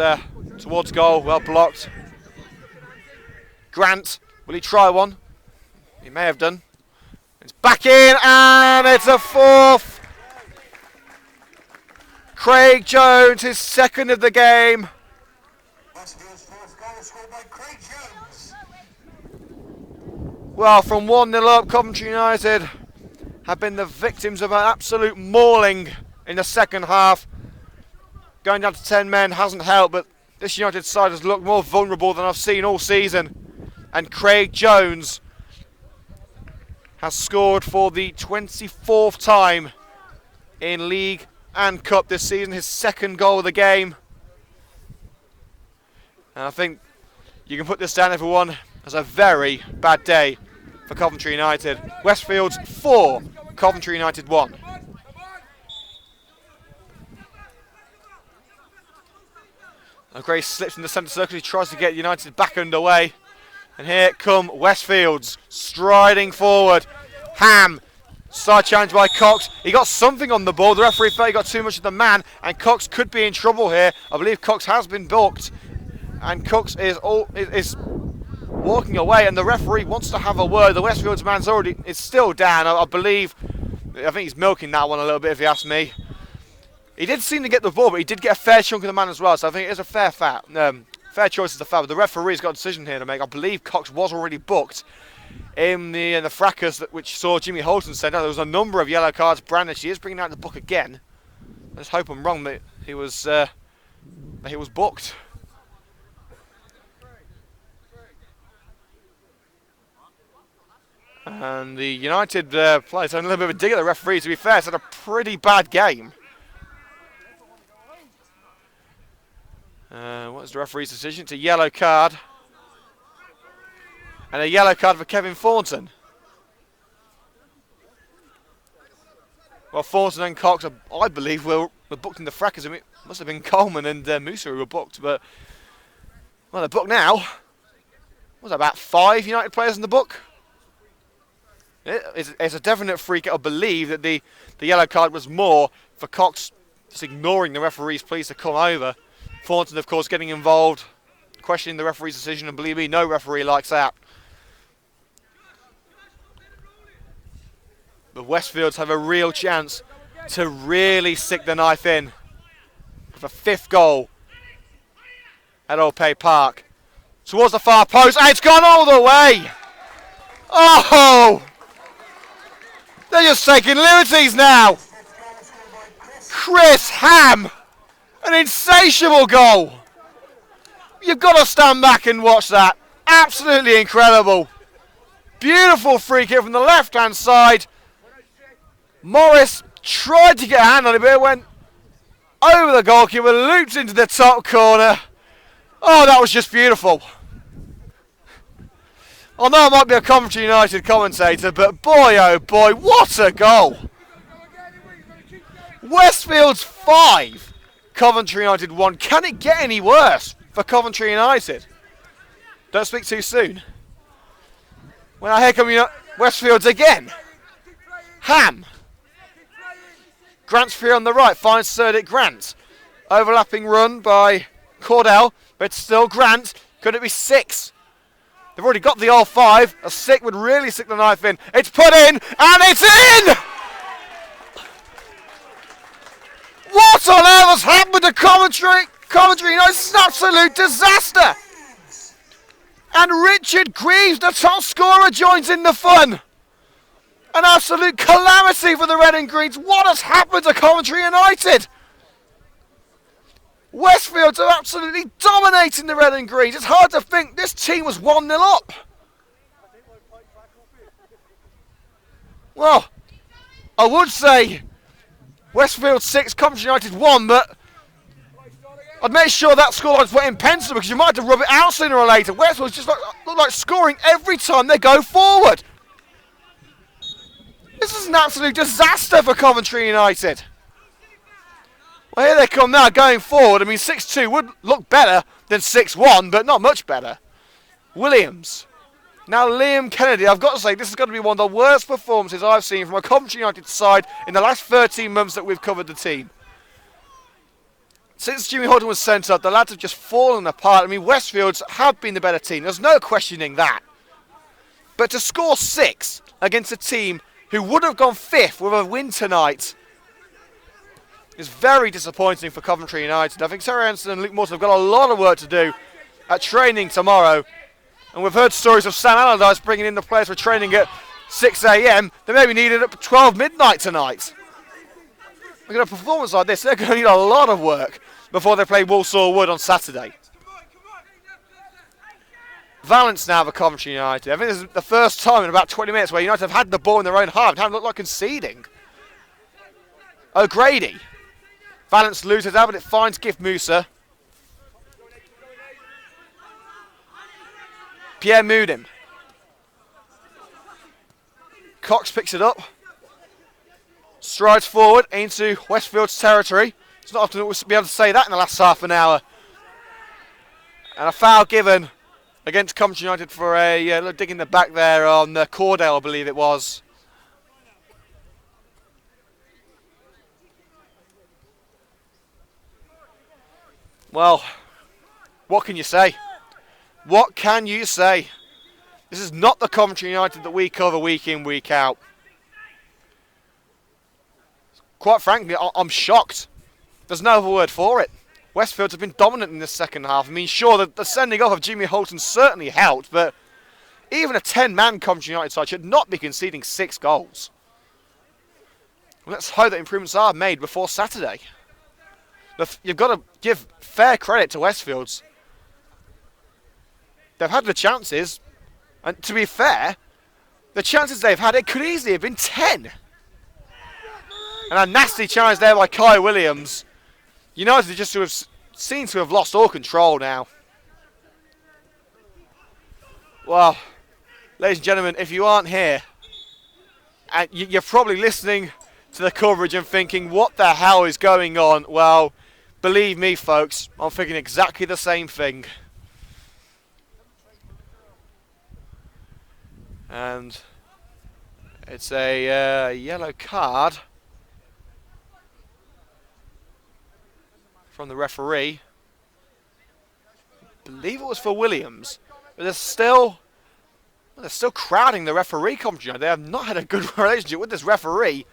towards goal, well blocked. Grant, will he try one? He may have done. It's back in and it's a fourth. Craig Jones, his second of the game. Westfield's fourth goal scored by Craig Jones. Well, from 1-0 up, Coventry United have been the victims of an absolute mauling in the second half. Going down to 10 men hasn't helped, but this United side has looked more vulnerable than I've seen all season. And Craig Jones has scored for the 24th time in League and Cup this season, his second goal of the game. And I think you can put this down, everyone, as a very bad day for Coventry United. Westfields 4, Coventry United 1. Gray slips in the centre circle, he tries to get United back underway. And here come Westfields, striding forward. Ham, side challenge by Cox. He got something on the ball. The referee felt he got too much of the man, and Cox could be in trouble here. I believe Cox has been booked, and Cox is walking away, and the referee wants to have a word. The Westfields man's is still down. I think he's milking that one a little bit, if you ask me. He did seem to get the ball, but he did get a fair chunk of the man as well. So I think it is a fair choice as the foul. But the referee's got a decision here to make. I believe Cox was already booked in the fracas which saw Jimmy Holton said. There was a number of yellow cards brandished. He is bringing out the book again. Let's hope I'm wrong that he was booked. And the United players had a little bit of a dig at the referee. To be fair, it's had a pretty bad game. What is the referee's decision? It's a yellow card. And a yellow card for Kevin Thornton. Well, Thornton and Cox, I believe, were booked in the fracas. It must have been Coleman and Musa who were booked. But, well, they're booked now. Was there about 5 United players in the book? It's a definite freak. I believe that the yellow card was more for Cox just ignoring the referee's pleas to come over. Thornton, of course, getting involved, questioning the referee's decision, and believe me, no referee likes that. The Westfields have a real chance to really stick the knife in with a 5th goal at Old Pay Park. Towards the far post, and it's gone all the way! Oh! They're just taking liberties now! Chris Ham! An insatiable goal! You've got to stand back and watch that. Absolutely incredible. Beautiful free kick from the left-hand side. Morris tried to get a hand on it, but it went over the goalkeeper, looped into the top corner. Oh, that was just beautiful. I know I might be a Coventry United commentator, but boy, oh boy, what a goal. Westfields 5. Coventry United 1. Can it get any worse for Coventry United? Don't speak too soon. Well, here come Westfields again. Ham. Grant's free on the right. Finds Cerdic Grant. Overlapping run by Cordell. But still Grant. Could it be 6? They've already got the all 5. A 6 would really stick the knife in. It's put in. And it's in! What on earth has happened to Coventry? Coventry United, it's an absolute disaster. And Richard Greaves, the top scorer, joins in the fun. An absolute calamity for the Red and Greens. What has happened to Coventry United? Westfields are absolutely dominating the Red and Greens. It's hard to think this team was 1-0 up. Well, I would say Westfield 6, Coventry United 1, but I'd make sure that scoreline's put in pencil because you might have to rub it out sooner or later. Westfields just look like scoring every time they go forward. This is an absolute disaster for Coventry United. Well, here they come now going forward. I mean, 6-2 would look better than 6-1, but not much better. Williams. Now Liam Kennedy, I've got to say, this is going to be one of the worst performances I've seen from a Coventry United side in the last 13 months that we've covered the team. Since Jimmy Holden was sent up, the lads have just fallen apart. I mean, Westfields have been the better team. There's no questioning that. But to score 6 against a team who would have gone 5th with a win tonight is very disappointing for Coventry United. I think Terry Anderson and Luke Morton have got a lot of work to do at training tomorrow. And we've heard stories of Sam Allardyce bringing in the players for training at 6 a.m. They may be needed at 12 midnight tonight. Look at a performance like this, they're going to need a lot of work before they play Walsall Wood on Saturday. Valence now for Coventry United. I think this is the first time in about 20 minutes where United have had the ball in their own half and haven't looked like conceding. O'Grady. Valence loses out, but it finds Gift Musa. Pierre Moodim. Cox picks it up. Strides forward into Westfield's territory. It's not often that we'll be able to say that in the last half an hour. And a foul given against Coventry United for a little dig in the back there on Cordell, I believe it was. Well, what can you say? What can you say? This is not the Coventry United that we cover week in, week out. Quite frankly, I'm shocked. There's no other word for it. Westfields have been dominant in the second half. I mean, sure, the sending off of Jimmy Holton certainly helped, but even a 10-man Coventry United side should not be conceding 6 goals. Let's hope that improvements are made before Saturday. You've got to give fair credit to Westfields. They've had the chances, and to be fair, the chances they've had, it could easily have been 10. And a nasty challenge there by Kai Williams. United just seem to have lost all control now. Well, ladies and gentlemen, if you aren't here, and you're probably listening to the coverage and thinking, what the hell is going on? Well, believe me, folks, I'm thinking exactly the same thing. And it's a yellow card from the referee. I believe it was for Williams, but they're still crowding the referee. Coventry. They have not had a good relationship with this referee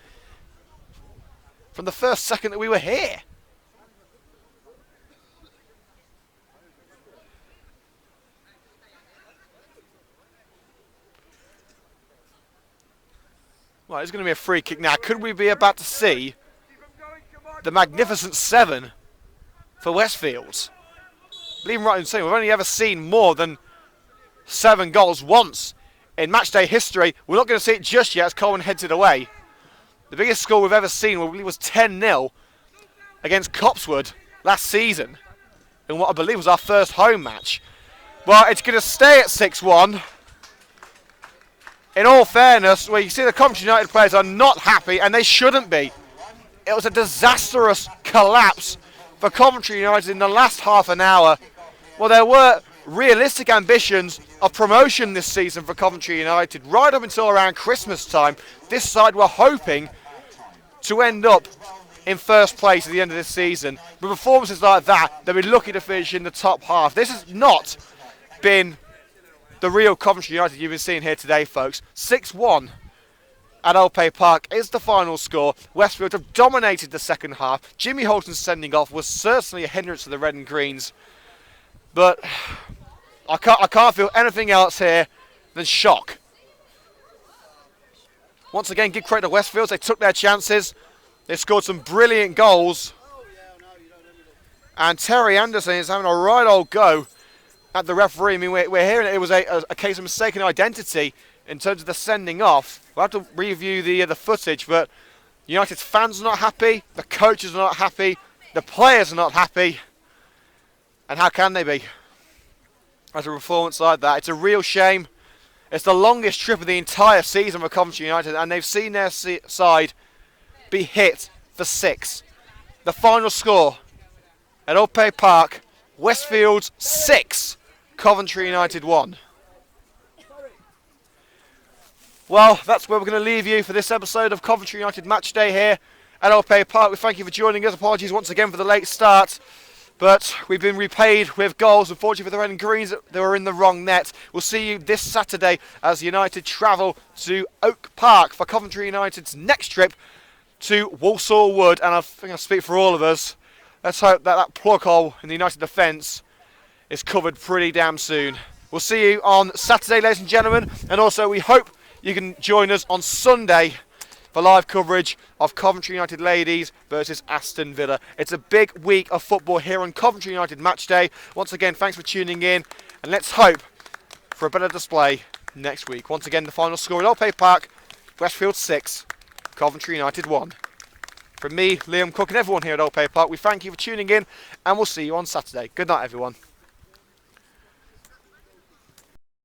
from the first second that we were here. Well, it's going to be a free kick now. Could we be about to see the magnificent 7 for Westfields? I believe I'm right in saying we've only ever seen more than 7 goals once in matchday history. We're not going to see it just yet as Coleman heads it away. The biggest score we've ever seen, I believe, was 10-0 against Copswood last season in what I believe was our first home match. Well, it's going to stay at 6-1. In all fairness, where you see the Coventry United players are not happy, and they shouldn't be. It was a disastrous collapse for Coventry United in the last half an hour. Well, there were realistic ambitions of promotion this season for Coventry United. Right up until around Christmas time, this side were hoping to end up in first place at the end of this season. With performances like that, they'll be lucky to finish in the top half. This has not been the real Coventry United you've been seeing here today, folks. 6-1 at Alpay Park is the final score. Westfield have dominated the second half. Jimmy Holton's sending off was certainly a hindrance to the red and greens. But I can't feel anything else here than shock. Once again, give credit to Westfields. They took their chances. They scored some brilliant goals. And Terry Anderson is having a right old go at the referee. I mean, we're hearing it was a case of mistaken identity in terms of the sending off. We'll have to review the footage, but United's fans are not happy, the coaches are not happy, the players are not happy. And how can they be? After a performance like that, it's a real shame. It's the longest trip of the entire season for Coventry United, and they've seen their side be hit for 6. The final score at Old Park, Westfields 6, Coventry United 1. Well, that's where we're going to leave you for this episode of Coventry United Match Day here at Old Park. We thank you for joining us. Apologies once again for the late start, but we've been repaid with goals. Unfortunately for the Red and Greens, they were in the wrong net. We'll see you this Saturday as United travel to Oak Park for Coventry United's next trip to Walsall Wood. And I think I speak for all of us. Let's hope that that plug hole in the United defence is covered pretty damn soon. We'll see you on Saturday, ladies and gentlemen, and also we hope you can join us on Sunday for live coverage of Coventry United Ladies versus Aston Villa. It's a big week of football here on Coventry United Match Day. Once again, thanks for tuning in, and let's hope for a better display next week. Once again, the final score at Old Park, Westfield 6, Coventry United 1. From me, Liam Cook, and everyone here at Old Park, we thank you for tuning in, and we'll see you on Saturday. Good night, everyone.